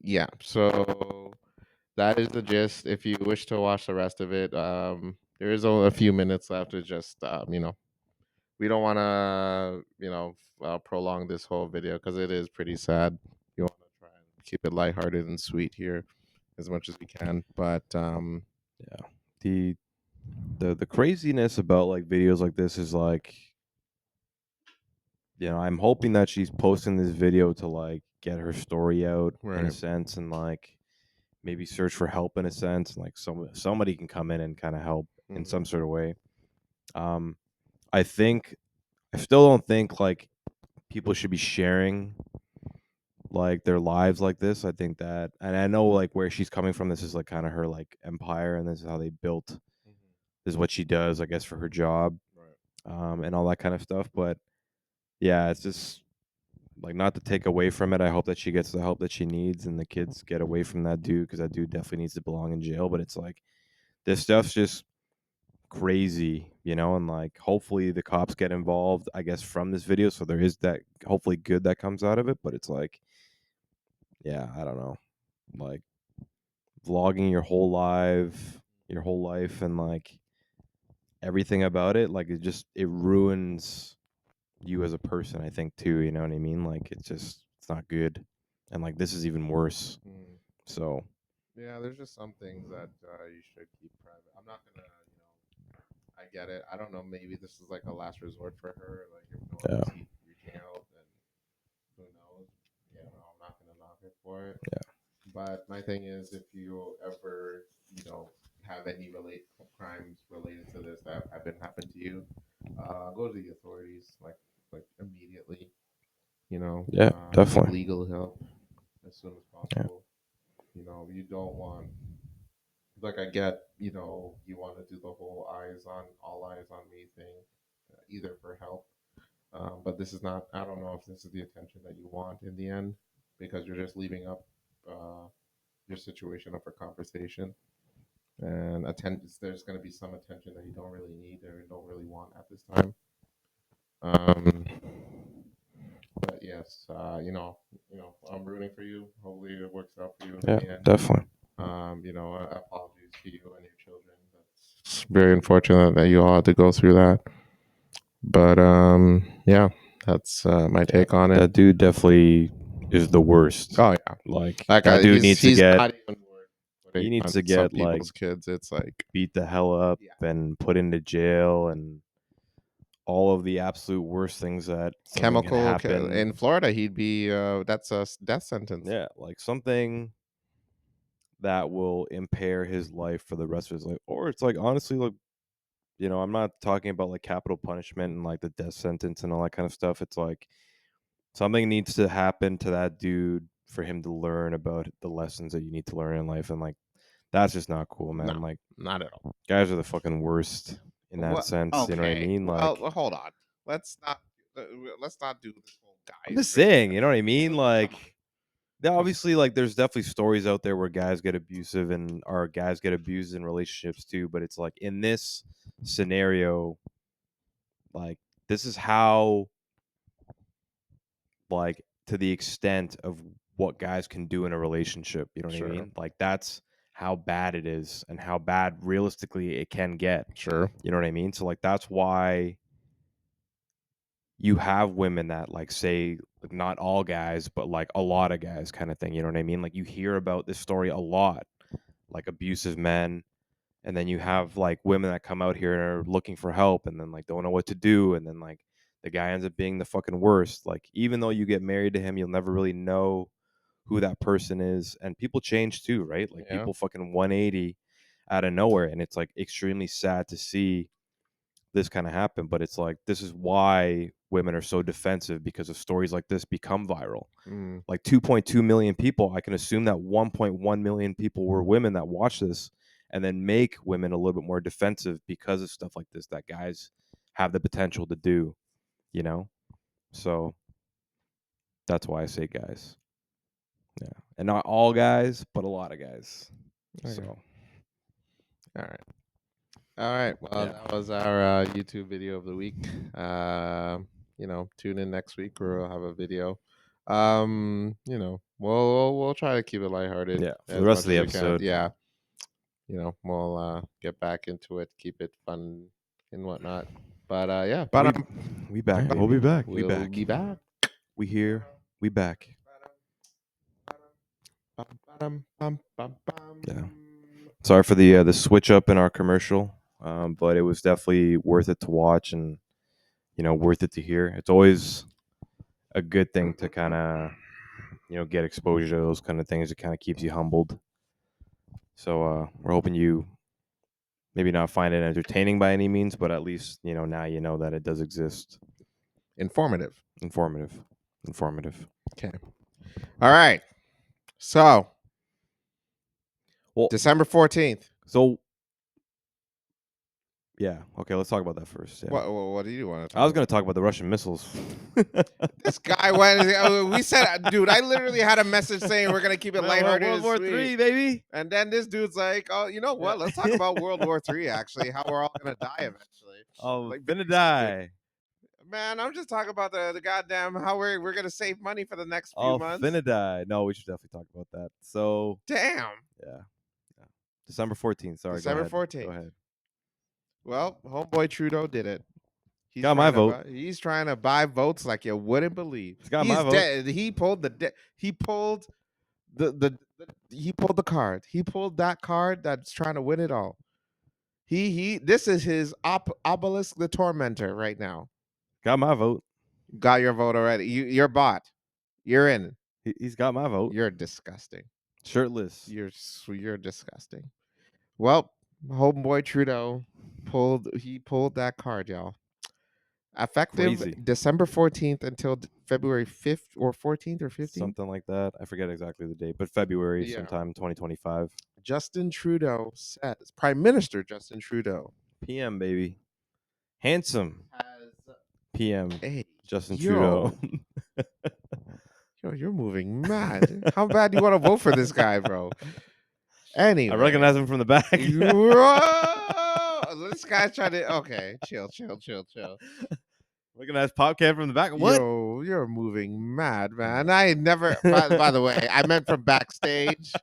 Yeah. So that is the gist. If you wish to watch the rest of it, there is only a few minutes left. To just we don't want to prolong this whole video because it is pretty sad. You want to try and keep it lighthearted and sweet here as much as we can, but Yeah. The craziness about like videos like this is like, I'm hoping that she's posting this video to like get her story out in a Right. sense, and like maybe search for help in a sense, and like somebody can come in and kind of help in some sort of way. I still don't think like people should be sharing like their lives like this. I think that, and I know like where she's coming from. This is like kind of her like empire, and this is how they built. This is what she does, I guess, for her job, Right. and all that kind of stuff. But yeah, it's just like not to take away from it. I hope that she gets the help that she needs, and the kids get away from that dude, because that dude definitely needs to belong in jail. But it's like this stuff's just crazy, and like hopefully the cops get involved, I guess, from this video, so there is that hopefully good that comes out of it. But it's like, yeah, I don't know, like vlogging your whole life and like everything about it, like it ruins you as a person, I think, too, you know what I mean? Like it's not good, and like this is even worse. So yeah, there's just some things that you should keep private. I'm not gonna, I get it. I don't know. Maybe this is like a last resort for her. Like if no one else keeps reaching out, then who knows? Yeah, no, I'm not gonna knock her for it. Yeah. But my thing is, if you ever, have any crimes related to this that have happen to you, go to the authorities like immediately. Yeah, definitely. Get legal help as soon as possible. You don't want, like, I get, you want to do the whole all eyes on me thing, either for help. But this is not, I don't know if this is the attention that you want in the end, because you're just leaving up your situation up for conversation. And there's going to be some attention that you don't really need or don't really want at this time. But yes, I'm rooting for you. Hopefully it works out for you in the end. Definitely. Apologies to you and your children. It's very unfortunate that you all had to go through that. But yeah, that's my take on it. That dude definitely is the worst. Oh yeah, like that that dude needs to get. Not even He needs on to some get people's like kids. It's like beat the hell up and put into jail, and all of the absolute worst things that something can Chemical happen. in Florida, he'd be that's a death sentence. Yeah, like something that will impair his life for the rest of his life. Or it's like, honestly, like, you know, I'm not talking about like capital punishment and like the death sentence and all that kind of stuff. It's like something needs to happen to that dude for him to learn about the lessons that you need to learn in life. And like, that's just not cool, man. No, Like, not at all. guys are the fucking worst in that What? sense. You know what I Okay. mean? Well, Like, hold on. Let's not do this whole guy. I'm just saying, you know what I mean? Come on. Like, obviously, like, there's definitely stories out there where guys get abusive and or guys get abused in relationships too. But it's like in this scenario, like, this is how, like, to the extent of what guys can do in a relationship. You know what Sure. I mean? Like, that's how bad it is and how bad realistically it can get. Sure. You know what I mean? So, like, that's why you have women that, like, say, like, not all guys, but like a lot of guys kind of thing. You know what I mean? Like, you hear about this story a lot, like abusive men. And then you have like women that come out here and are looking for help and then like don't know what to do. And then like the guy ends up being the fucking worst. Like, even though you get married to him, you'll never really know who that person is. And people change too, right? Like, Yeah. people fucking 180 out of nowhere. And it's like extremely sad to see this kind of happen. But it's like, this is why women are so defensive, because of stories like this become viral. Mm. Like 2.2 million people, I can assume that 1.1 million people were women that watched this, and then make women a little bit more defensive because of stuff like this that guys have the potential to do, you know? So that's why I say guys. Yeah. And not all guys, but a lot of guys. Okay. So, All right. All right. Well, Yeah. that was our YouTube video of the week. You know, tune in next week where we'll have a video. You know, we'll try to keep it lighthearted. yeah, for as the rest much of the as we can. episode. Yeah. You know, we'll get back into it, keep it fun and whatnot. But yeah, but We back, yeah, we'll be back. We'll be back. We here. We back. Yeah. Sorry for the switch up in our commercial, but it was definitely worth it to watch and, you know, worth it to hear. It's always a good thing to kind of, you know, get exposure to those kind of things. It kind of keeps you humbled. So we're hoping you maybe not find it entertaining by any means, but at least, you know, now you know that it does exist. Informative. Okay. All right. So, Well, December 14th. So, yeah. Okay, let's talk about that first. Yeah. What do you want to talk I was going to talk about the Russian missiles. This guy went. We said, dude, I literally had a message saying we're gonna keep it lighthearted. World War III, baby. And then this dude's like, "Oh, you know what? Let's talk about World War III. Actually, how we're all gonna die eventually. Oh, like, gonna die. Man, I'm just talking about the goddamn how we're gonna save money for the next few months. Finna die. No, we should definitely talk about that. So, damn. Yeah. December 14th. Sorry. December 14th. Go ahead. Well, homeboy Trudeau did it. He's got my vote. He's trying to buy votes like you wouldn't believe. He's got my vote. He pulled he pulled he pulled the card. He pulled that card that's trying to win it all. This is his obelisk the tormentor right now. Got my vote. Got your vote already. You're bought. You're in. He's got my vote. You're disgusting. Shirtless. You're disgusting. Well, homeboy Trudeau pulled that card, y'all. Effective Crazy. December 14th until February 5th or 14th or 15th. Something like that. I forget exactly the date, but February sometime 2025. Justin Trudeau says, Prime Minister Justin Trudeau. PM, baby. Handsome. PM. Hey, Justin Trudeau. Yo, you're moving mad. How bad do you want to vote for this guy, bro? Anyway. I recognize him from the back. This guy's trying to... Okay, chill. Recognize Popcat from the back. What? Yo, you're moving mad, man. I never... by the way, I meant from backstage.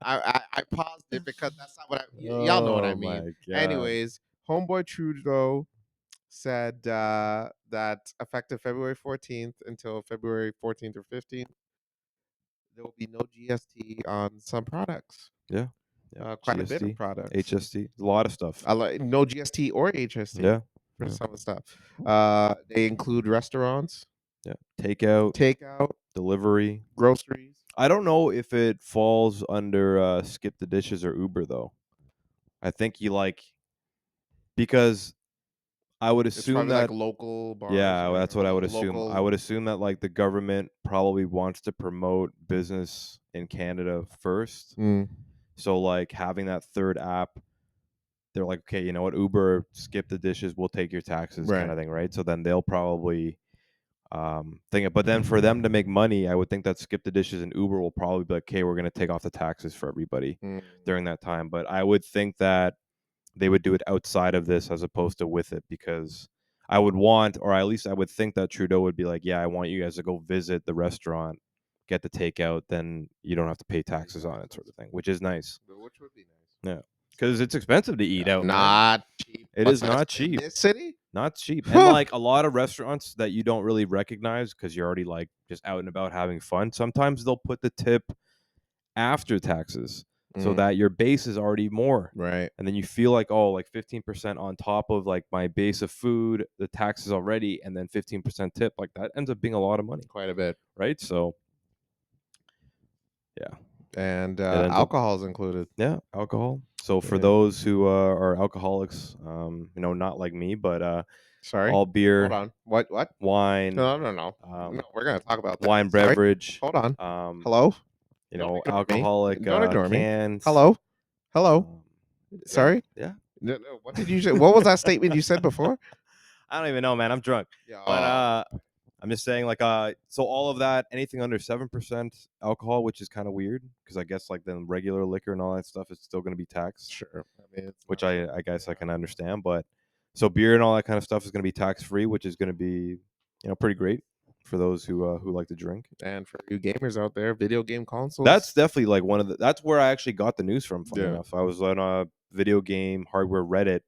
I paused it because that's not what I... Y'all know what I mean. Anyways, homeboy Trudeau said that effective February 14th until February 14th or 15th, there will be no GST on some products. Yeah. Quite GST, a bit of products. HST, a lot of stuff. No GST or HST. Yeah. for Yeah. some of the stuff. They include restaurants, Yeah, takeout, delivery, groceries. I don't know if it falls under Skip the Dishes or Uber though. I think because I would It's assume probably like that local bars. yeah, or that's what I would assume. I local- would assume that like the government probably wants to promote business in Canada first. Mm, So like having that third app, they're like, okay, you know what, Uber, Skip the Dishes, we'll take your taxes, kind Right. of thing, right? So then they'll probably think it. But then for them to make money, I would think that Skip the Dishes and Uber will probably be like, okay, we're going to take off the taxes for everybody during that time. But I would think that they would do it outside of this as opposed to with it, because I would want, or at least I would think that Trudeau would be like, yeah, I want you guys to go visit the restaurant, get the takeout, then you don't have to pay taxes on it, sort of thing, which is nice. Which would be nice. Yeah, because it's expensive to eat out, man. Not cheap. It is not cheap. In this city? Not cheap. And like a lot of restaurants that you don't really recognize because you're already like just out and about having fun, sometimes they'll put the tip after taxes so that your base is already more. Right. And then you feel like, oh, like 15% on top of like my base of food, the taxes already, and then 15% tip. Like that ends up being a lot of money. Quite a bit. Right? So, yeah. And alcohol is included. Yeah, alcohol. So for those who are alcoholics, not like me, but sorry, all beer. Hold on. What? Wine. No. No, we're gonna talk about that. Wine, Sorry. beverage. Hold on. Hello. Alcoholic Don't ignore me. cans. Hello. Sorry. Yeah. No. What did you say? What was that statement you said before? I don't even know, man. I'm drunk. Yeah. But I'm just saying, like, so all of that, anything under 7% alcohol, which is kind of weird, because I guess like then regular liquor and all that stuff is still going to be taxed. Sure. I mean, which I guess I can understand, but so beer and all that kind of stuff is going to be tax free, which is going to be pretty great for those who like to drink. And for you gamers out there, video game consoles. That's definitely like that's where I actually got the news from. Funny enough, I was on a video game hardware Reddit,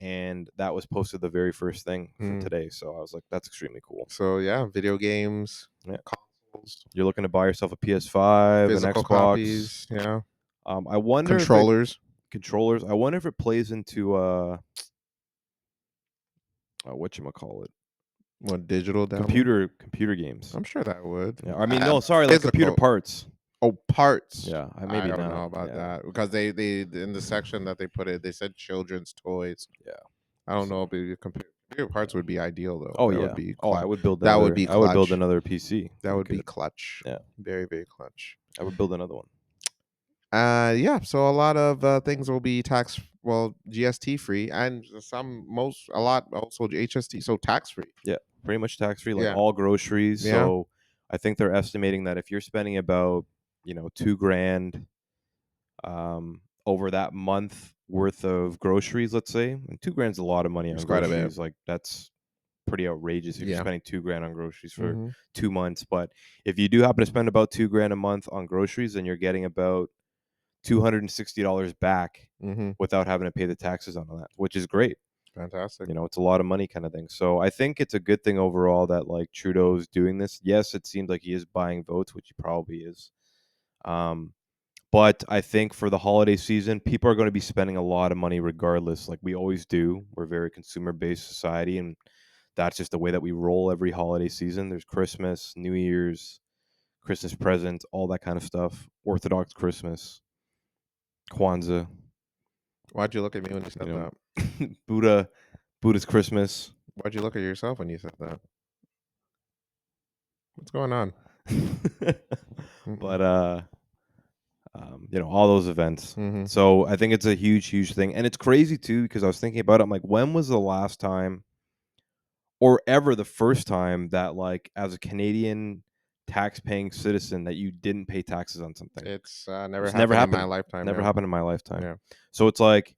and that was posted the very first thing for today. So I was like, that's extremely cool. So yeah, video games, consoles. You're looking to buy yourself a PS5, physical an Xbox. Copies, yeah. I wonder controllers. I wonder if it plays into whatchamacallit? What, digital download? Computer games. I'm sure that would. Yeah, I mean, no, sorry, like computer parts. Oh, parts. Yeah, I don't know about that, because they in the section that they put it, they said children's toys. Yeah, I don't know if computer parts would be ideal though. Oh, that yeah. Would be I would build that would be I would build another PC. That would be clutch. Yeah, very, very clutch. I would build another one. Yeah, so a lot of things will be GST free, and a lot also HST, so tax free. Yeah, pretty much tax free, like all groceries. Yeah. So I think they're estimating that if you're spending about $2,000 over that month worth of groceries, let's say, and $2,000 is a lot of money on groceries. Like that's pretty outrageous if you're spending $2,000 on groceries for 2 months. But if you do happen to spend about $2,000 a month on groceries, then you're getting about $260 back without having to pay the taxes on that, which is great. Fantastic. It's a lot of money kind of thing. So I think it's a good thing overall that like Trudeau's doing this. Yes, it seems like he is buying votes, which he probably is. But I think for the holiday season, people are going to be spending a lot of money regardless, like we always do. We're a very consumer-based society, and that's just the way that we roll every holiday season. There's Christmas, New Year's, Christmas presents, all that kind of stuff. Orthodox Christmas, Kwanzaa. Why'd you look at me when you said that? Buddha's Christmas. Why'd you look at yourself when you said that? What's going on? But all those events. So I think it's a huge thing, and it's crazy too, because I was thinking about it. I'm like, when was the last time, or ever the first time, that like as a Canadian tax-paying citizen that you didn't pay taxes on something? It's never happened in my lifetime. Never happened in my lifetime. Yeah. So it's like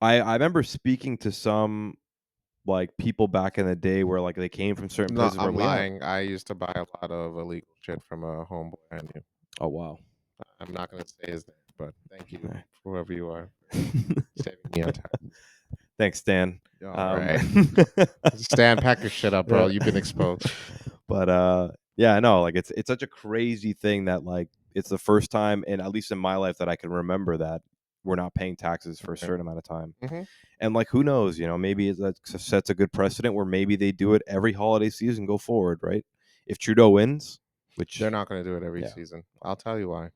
I remember speaking to some like people back in the day where like they came from certain places. I'm lying. I used to buy a lot of illegal shit from a homeboy I knew. Oh wow. I'm not going to say his name, but thank you, whoever you are, saving me on time. Thanks, Stan. All right. Stan, pack your shit up, bro. You've been exposed. But yeah, no, like it's such a crazy thing that like it's the first time, and at least in my life, that I can remember that we're not paying taxes for a certain amount of time. Mm-hmm. And like, who knows? Maybe that sets a good precedent where maybe they do it every holiday season go forward, right? If Trudeau wins, which they're not going to do it every season. I'll tell you why.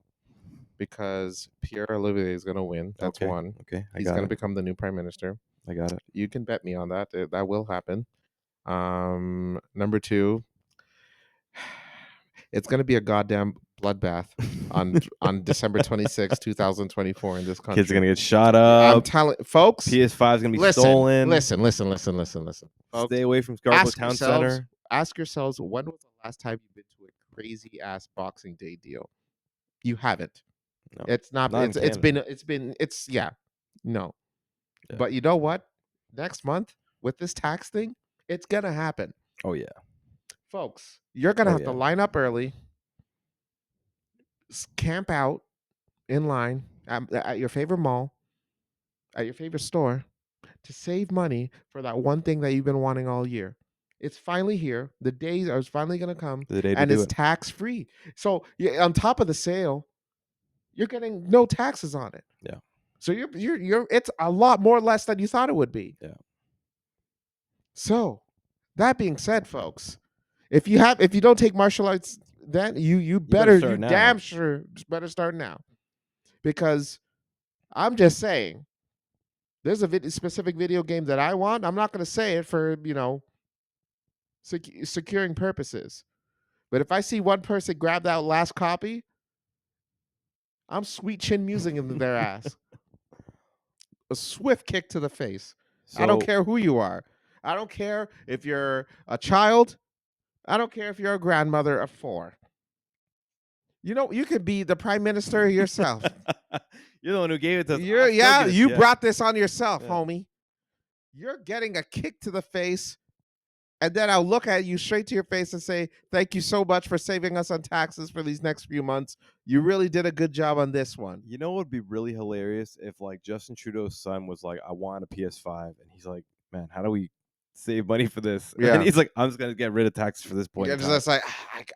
Because Pierre Olivier is going to win. That's one. Okay, He's going to become the new prime minister. I got it. You can bet me on that. That will happen. Number two, it's going to be a goddamn bloodbath on December 26, 2024 in this country. Kids are going to get shot up. I'm telling folks. PS5 is going to be stolen. Listen. Folks, stay away from Scarborough Town Center. Ask yourselves, when was the last time you've been to a crazy ass Boxing Day deal? You haven't. No, it's not. not No. Yeah. But you know what? Next month with this tax thing, it's gonna happen. Oh yeah, folks, you're gonna have to line up early, camp out in line at your favorite mall, at your favorite store, to save money for that one thing that you've been wanting all year. It's finally here. The days are finally gonna come, and it's tax free. So on top of the sale, you're getting no taxes on it. Yeah. So you're it's a lot more less than you thought it would be. Yeah. So, that being said, folks, if you don't take martial arts, then you damn sure better start now, because I'm just saying, there's a specific video game that I want. I'm not going to say it for securing purposes, but if I see one person grab that last copy, I'm sweet chin musing into their ass. A swift kick to the face. I don't care who you are. I don't care if you're a child. I don't care if you're a grandmother of 4. You could be the prime minister yourself. You're the one who gave it to us. You brought this on yourself, homie. You're getting a kick to the face, and then I'll look at you straight to your face and say, thank you so much for saving us on taxes for these next few months. You really did a good job on this one. You know what would be really hilarious if like Justin Trudeau's son was like, I want a PS5, and he's like, man, how do we save money for this? Yeah. And he's like, I'm just gonna get rid of taxes for this point. Yeah, just like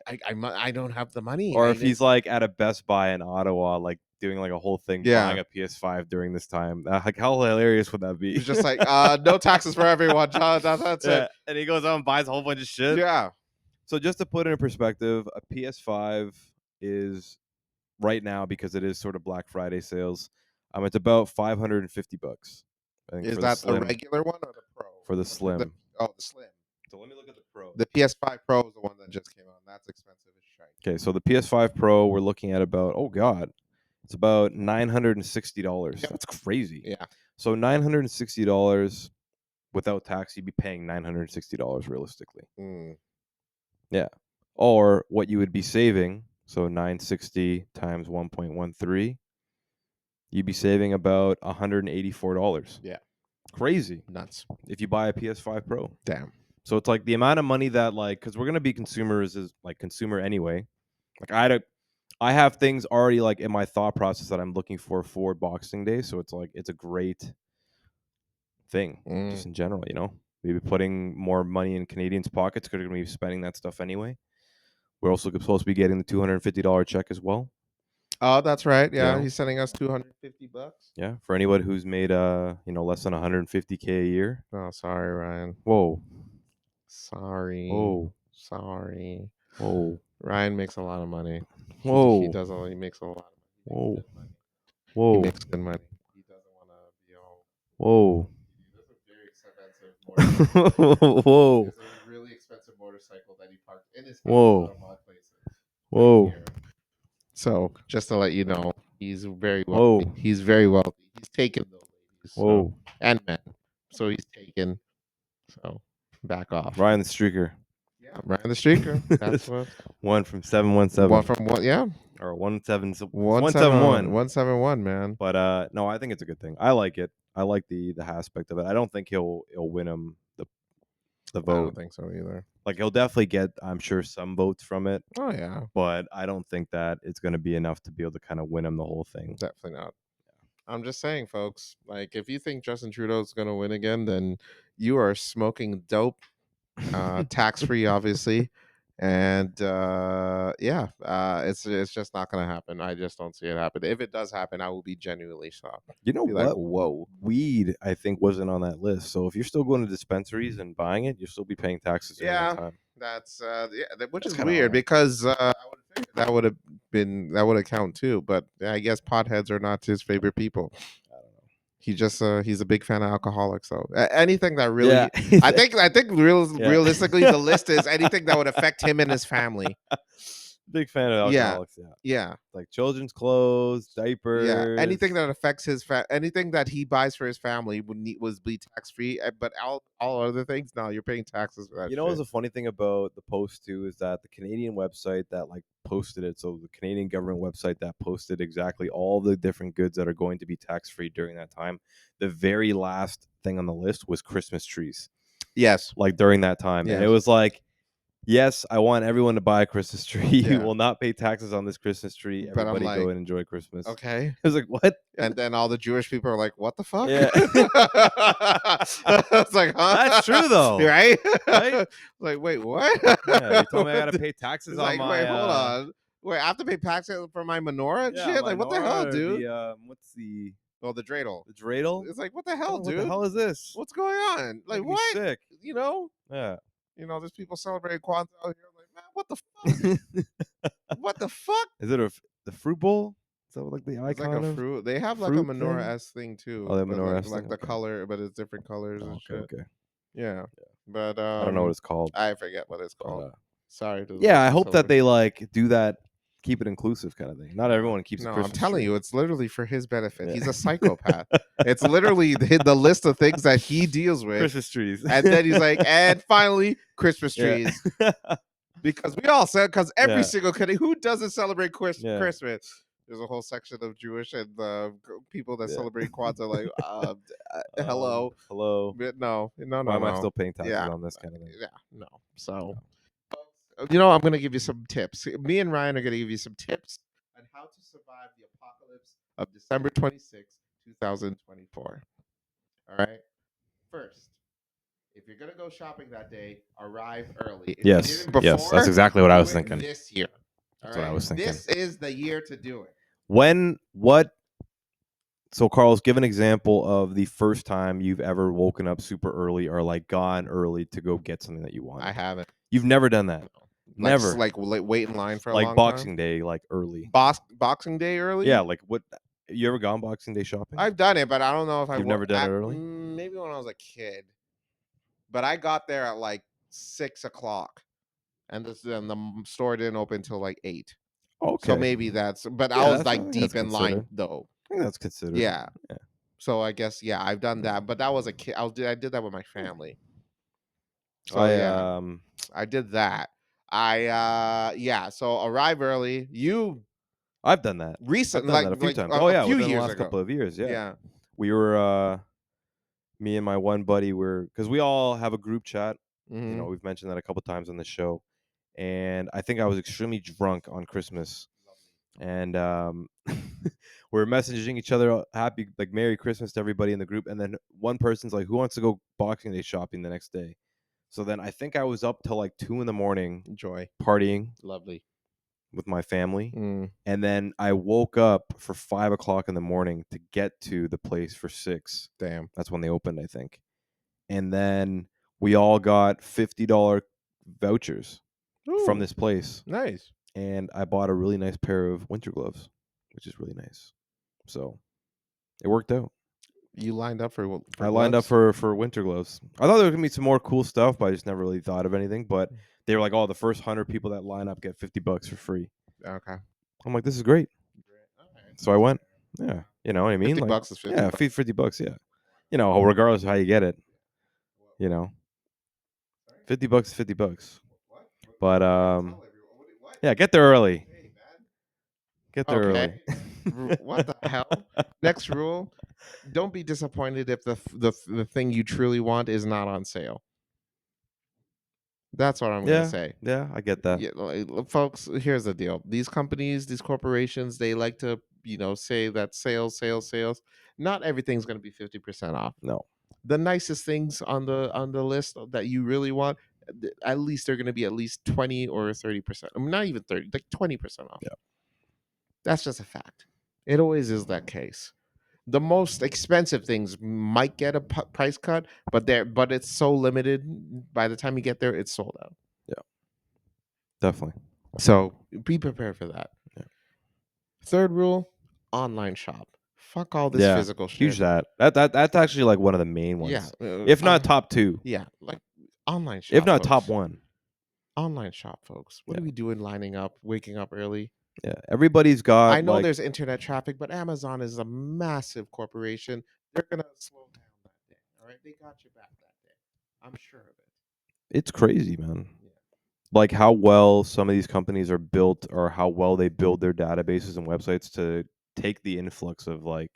I don't have the money. Or if he's like at a Best Buy in Ottawa, like doing like a whole thing, buying a PS5 during this time. Like, how hilarious would that be? He's just like, no taxes for everyone, John. That's it. And he goes out and buys a whole bunch of shit. Yeah. So just to put it in perspective, a PS5 is right now, because it is sort of Black Friday sales. It's about $550. I think is that the regular one or the Pro? For the Slim. The Slim. So let me look at the Pro. The PS5 Pro is the one that just came out. That's expensive as shit. Okay, so the PS5 Pro, we're looking at about, it's about $960. Yep. That's crazy. Yeah. So $960 without tax, you'd be paying $960 realistically. Yeah. Or what you would be saving, so 960 times 1.13, you'd be saving about $184. Yeah. Crazy. Nuts. If you buy a PS5 Pro. Damn. So it's like the amount of money that, like, because we're going to be consumers is like consumer anyway. Like I have things already like in my thought process that I'm looking for Boxing Day. So it's like, it's a great thing just in general, maybe putting more money in Canadians' pockets because they're going to be spending that stuff anyway. We're also supposed to be getting the $250 check as well. Oh, that's right. Yeah, he's sending us $250. Yeah, for anybody who's made less than $150K a year. Oh, sorry, Ryan. Whoa. Sorry. Whoa. Sorry. Whoa. Ryan makes a lot of money. Whoa. He makes a lot of money. Whoa. He makes good money. He doesn't want to be all. Whoa. That's a very expensive motorcycle. Whoa. It's a really expensive motorcycle that he parked in his house. Whoa. Whoa. So, just to let you know, he's very wealthy. He's very wealthy. He's taken those ladies. Whoa. And men. So he's taken. So back off. Ryan the Streaker. Yeah, Ryan the Streaker. That's what. One from 717. One from what? Yeah. Or 171. 171, man. But no, I think it's a good thing. I like it. I like the aspect of it. I don't think he'll win him the vote. I don't think so either. Like, he'll definitely get, I'm sure, some votes from it. Oh yeah. But I don't think that it's going to be enough to be able to kind of win him the whole thing. Definitely not. I'm just saying, folks, like, if you think Justin Trudeau's going to win again, then you are smoking dope, tax-free, obviously, And it's just not gonna happen. I just don't see it happen. If it does happen, I will be genuinely shocked. You know Be like, what? whoa. Weed, I think, wasn't on that list. So if you're still going to dispensaries and buying it, you'll still be paying taxes during that Yeah, time. that's which That's is kinda weird odd. because I would figure that would have count too. But I guess potheads are not his favorite people. I don't know. He's a big fan of alcoholics. So anything that Yeah. really, I think Yeah. realistically, the list is anything that would affect him and his family. Big fan of Yeah, alcoholics. Yeah. yeah, Like children's clothes, yeah. diapers. Anything that affects his anything that he buys for his family was be tax free. But all other things, no, you're paying taxes for that You know what's shit. the funny thing about the post too is that the Canadian website that like posted it, so the Canadian government website that posted exactly all the different goods that are going to be tax free during that time, the very last thing on the list was Christmas trees. Yes, Like during that time. And it Yes. was like, yes, I want everyone to buy a Christmas tree. You Yeah. will not pay taxes on this Christmas tree. But I'm Everybody go like, and enjoy Christmas. okay. I was like, what? And then all the Jewish people are like, "What the fuck?" Yeah. It's like, huh? That's true though. right? Right? Like, wait, what? Yeah, you told me I gotta pay taxes It's on like, my wait, hold on. Wait, I have to pay taxes for my menorah and yeah, shit? my Like, what the hell, Nora, dude? what's the Oh, the dreidel. dreidel? It's like, what the hell, What dude? the hell is this? What's going on? Like, Making me what? sick. You know? Yeah. There's people celebrating Kwanzaa out here. I'm like, man, what the fuck? What the fuck? Is it the fruit bowl? Is that like the It's like icon a of? fruit. They have like a fruit menorah thing? s thing too. Oh, the but menorah like S like thing? the Okay. color, but it's different colors Oh, and okay, shit. okay. Yeah. But I don't know what it's called. I forget what it's But, called. Sorry to the yeah, I listeners hope that over they like do that, keep it inclusive kind of thing. Not everyone keeps a No, I'm Christmas telling tree. you, it's literally for his benefit. Yeah. He's a psychopath. It's literally the list of things that he deals with. Christmas trees. And then he's like, and finally, Christmas Yeah. trees. Because we all said, because every Yeah. single Canadian, who doesn't celebrate Yeah. Christmas? There's a whole section of Jewish and people that Yeah. celebrate Kwanzaa, like, hello. Hello. But no. Why am I still paying taxes Yeah. on this kind of thing? Yeah, no. So, I'm going to give you some tips. Me and Ryan are going to give you some tips on how to survive the apocalypse of December 26th, 2024. All right. First, if you're going to go shopping that day, arrive early. If you Yes. didn't Yes. That's before, exactly what I do was it thinking. This year. That's what I was thinking. This is the year to do it. So Carlos, give an example of the first time you've ever woken up super early or like gone early to go get something that you want. I haven't. You've never done that. Never. Like wait in line for a like long Boxing time? Day, like early. Boxing Day early? Yeah, like what? You ever gone Boxing Day shopping? I've done it, but I don't know if You've never done it early? Maybe when I was a kid. But I got there at like 6:00, and the store didn't open until like 8. Okay. So maybe that's. But I was like deep in line though. I think that's considered. Yeah. So I guess I've done that, but that was a kid. I did that with my family. So I did that. So arrive early. I've done that. Recently, I've done that a few times. a few within the years last ago. couple of years. Yeah. Yeah. We were me and my one buddy because we all have a group chat. Mhm. You know, we've mentioned that a couple times on the show. And I think I was extremely drunk on Christmas. And we're messaging each other happy, like Merry Christmas to everybody in the group. And then one person's like, who wants to go Boxing Day shopping the next day? So then I think I was up till like 2 a.m. Enjoy. partying. Lovely. With my family. Mm. And then I woke up for 5 o'clock in the morning to get to the place for 6. Damn. That's when they opened, I think. And then we all got $50 vouchers from this place. Nice. And I bought a really nice pair of winter gloves, which is really nice. So it worked out. You lined up for I lined up for winter gloves. I thought there was going to be some more cool stuff, but I just never really thought of anything. But they were like, oh, the first 100 people that line up get $50 for free. Okay. I'm like, this is great. Okay. So I went. Yeah. You know what I mean? $50 is $50. Yeah, $50, yeah. You know, regardless of how you get it. You know. $50 is $50. But yeah, get there early. Get there early. What the hell? Next rule: don't be disappointed if the thing you truly want is not on sale. That's what I'm gonna say. Yeah, I get that. Yeah, folks, here's the deal: these companies, these corporations, they like to say that sales. Not everything's gonna be 50% off. No. The nicest things on the list that you really want, at least they're going to be at least 20 or 30%. I mean, not even 30, like 20% off. Yeah. That's just a fact. It always is that case. The most expensive things might get a price cut, but it's so limited. By the time you get there, it's sold out. Yeah, definitely. So be prepared for that. Yeah. Third rule: online shop. Fuck all this physical shit. Huge that's actually like one of the main ones. Yeah, if not top 2. Yeah, like online shop. If not folks. top 1. Online shop, folks. What are we doing? Lining up, waking up early. Yeah, everybody's got. I know there's internet traffic, but Amazon is a massive corporation. They're gonna slow down that day. All right, they got your back that day. I'm sure of it. It's crazy, man. Yeah. Like how well some of these companies are built, or how well they build their databases and websites to take the influx of like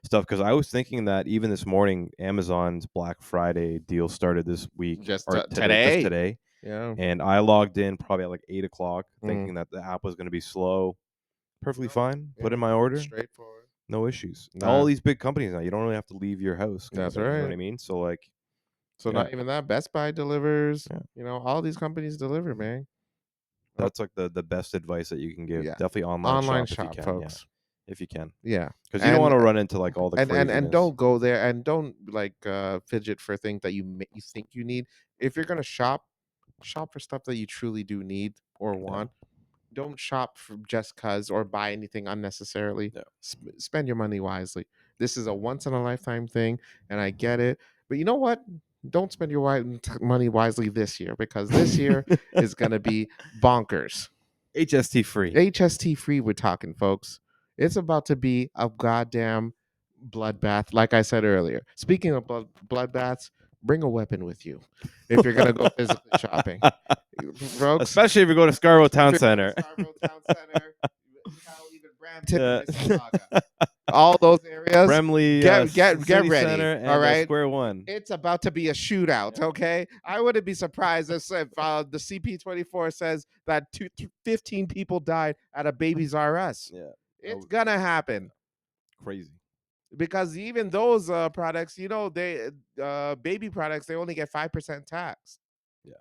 stuff. Because I was thinking that even this morning, Amazon's Black Friday deal started this week, just today. Just today. Yeah. And I logged in probably at like 8 o'clock, thinking that the app was going to be slow. Perfectly fine. Put in my order. Straightforward. No issues. Nah. All these big companies now, you don't really have to leave your house. That's right. You know right. what I mean? So like, not even that. Best Buy delivers. Yeah. You know, all these companies deliver, man. That's like the best advice that you can give. Yeah. Definitely online shop, if you can, folks. Yeah. If you can. Yeah. Because you don't want to run into like all the craziness. And don't go there and don't like fidget for things that you think you need. If you're gonna shop for stuff that you truly do need or want. Don't shop for just cause or buy anything unnecessarily. Yeah. Spend your money wisely. This is a once in a lifetime thing, and I get it. But you know what? Don't spend your money wisely this year, because this year is gonna be bonkers. HST free. HST free. We're talking, folks. It's about to be a goddamn bloodbath. Like I said earlier. Speaking of bloodbaths, bring a weapon with you if you're gonna go physically shopping. Folks, especially if you go to Scarborough Town Center. Even Brampton, Mississauga. All those areas. Bramley, get ready. Center and all right, Square One. It's about to be a shootout. Okay, I wouldn't be surprised if the CP24 says that 15 people died at a Babies R Us. Yeah, it's gonna happen. Crazy. Because even those products, you know, they baby products, they only get 5% tax. Yeah,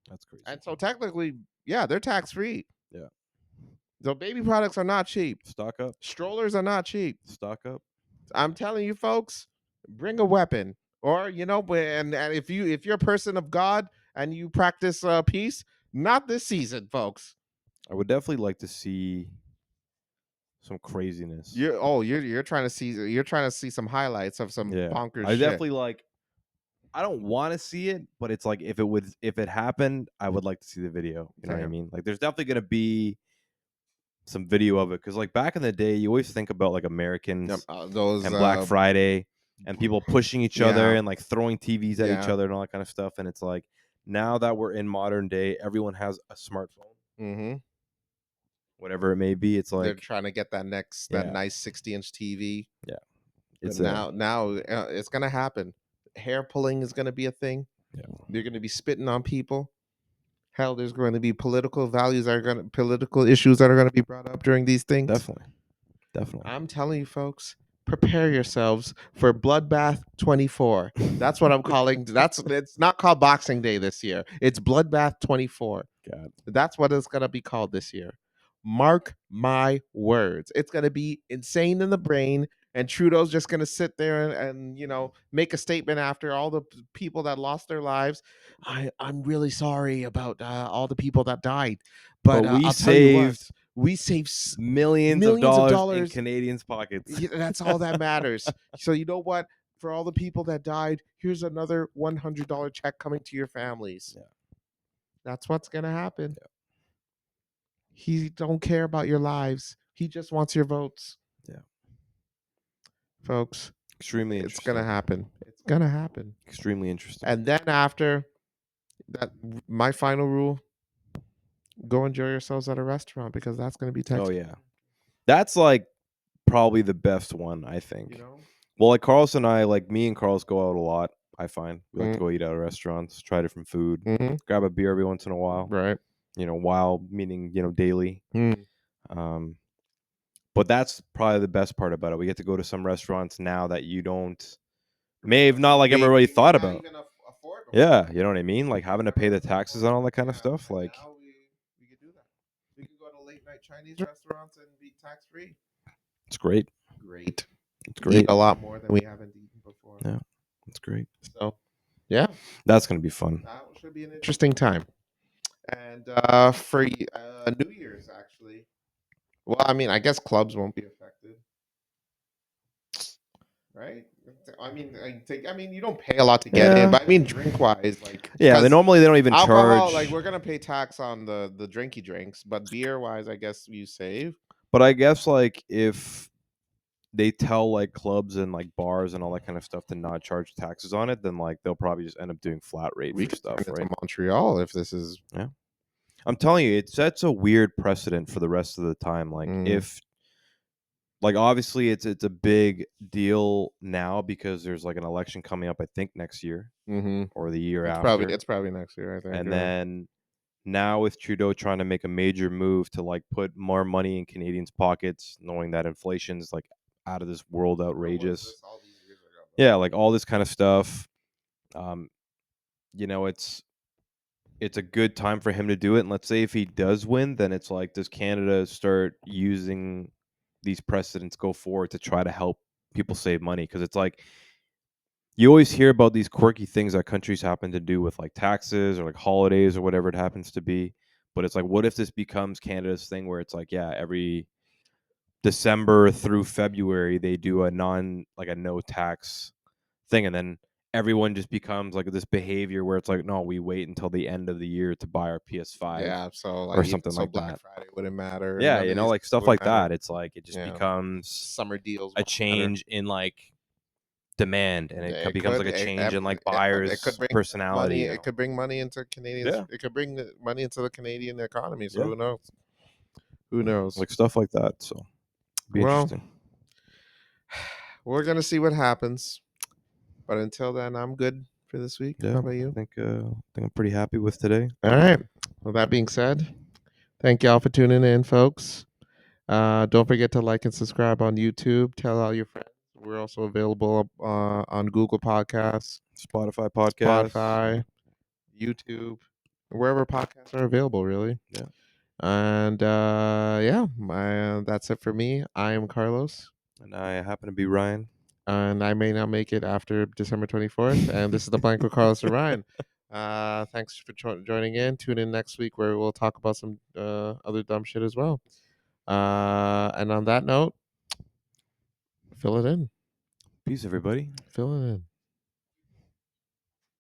that's crazy. And so technically, yeah, they're tax free. Yeah. So baby products are not cheap. Stock up. Strollers are not cheap. Stock up. I'm telling you, folks, bring a weapon, or you know, and if you're a person of God and you practice peace, not this season, folks. I would definitely like to see some craziness. You're trying to see some highlights of some bonkers shit. Definitely like. I don't want to see it, but it's like if it happened, I would like to see the video. You know what I mean? Like, there's definitely gonna be some video of it, because like back in the day, you always think about like Americans those and Black Friday and people pushing each other and like throwing TVs at each other and all that kind of stuff. And it's like, now that we're in modern day, everyone has a smartphone. Mm-hmm. Whatever it may be, it's like they're trying to get that nice 60-inch TV. Yeah, it's now it's gonna happen. Hair pulling is gonna be a thing. Yeah, they're gonna be spitting on people. Hell, there's going to be political issues that are going to be brought up during these things. Definitely. I'm telling you, folks, prepare yourselves for Bloodbath 24. That's what I'm calling. It's not called Boxing Day this year. It's Bloodbath 24. God. That's what it's going to be called this year. Mark my words. It's going to be insane in the brain. And Trudeau's just going to sit there and, you know, make a statement after all the people that lost their lives. I'm really sorry about all the people that died. But I'll tell you what, we saved millions of dollars in Canadians' pockets. That's all that matters. So you know what? For all the people that died, here's another $100 check coming to your families. Yeah. That's what's going to happen. Yeah. He don't care about your lives. He just wants your votes. Yeah. Folks, extremely interesting. It's gonna happen. It's gonna happen. Extremely interesting. And then after that, my final rule: go enjoy yourselves at a restaurant, because that's gonna be Texas. Oh yeah, that's like probably the best one, I think. You know? Well, like Carlos and I, like me and Carlos go out a lot. I find we like to go eat out at restaurants, try different food, grab a beer every once in a while. Right. You know, while meaning daily. But that's probably the best part about it. We get to go to some restaurants now that you may have not like ever really thought about. Even afford Yeah, you know what I mean? Like having to pay the taxes on all that kind of stuff. Like, now we could do that. We could go to late night Chinese restaurants and be tax free. it's great. Great. It's Eat great. a lot more than we haven't eaten before. Yeah, it's great. So, yeah, That's gonna be fun. that should be an interesting time. And for New Year's, actually. Well, I mean, I guess clubs won't be affected, right? I mean, you don't pay a lot to get in, but I mean, drink wise, like yeah, they normally they don't even alcohol. charge. Like we're gonna pay tax on the drinky drinks, but beer wise, I guess you save. But I guess like if they tell like clubs and like bars and all that kind of stuff to not charge taxes on it, then like they'll probably just end up doing flat rate We for could stuff, turn it right? to Montreal if this is. Yeah, I'm telling you, it sets a weird precedent for the rest of the time. Like if, like obviously it's a big deal now because there's like an election coming up, I think next year or the year after. It's probably next year, I think. And then now with Trudeau trying to make a major move to like put more money in Canadians' pockets, knowing that inflation's like out of this world outrageous. Yeah, like all this kind of stuff. You know, it's a good time for him to do it. And let's say if he does win, then it's like, does Canada start using these precedents go forward to try to help people save money? Because it's like you always hear about these quirky things that countries happen to do with like taxes or like holidays or whatever it happens to be. But it's like, what if this becomes Canada's thing where it's like, yeah, every December through February they do a no tax thing, and then everyone just becomes like this behavior where it's like, no, we wait until the end of the year to buy our PS5. Yeah, so like, or something like Black that. Friday wouldn't matter. Yeah, you know, like stuff like that. It's like it just becomes summer deals, a change in like demand, and it becomes like a change in like buyers' personality. It could bring money into Canadians. Yeah. It could bring money into the Canadian economy. So Yeah. who knows? Who knows? Like stuff like that. So be interesting. We're gonna see what happens. But until then, I'm good for this week. Yeah, How about you? I think I'm pretty happy with today. All right. Well, that being said, thank y'all for tuning in, folks. Don't forget to like and subscribe on YouTube. Tell all your friends. We're also available on Google Podcasts, Spotify podcasts, Spotify, YouTube, wherever podcasts are available, really. Yeah. And that's it for me. I am Carlos. And I happen to be Ryan. And I may not make it after December 24th. And this is the Blank with Carlos and Ryan. Thanks for joining in. Tune in next week where we'll talk about some other dumb shit as well. And on that note, fill it in. Peace, everybody. Fill it in.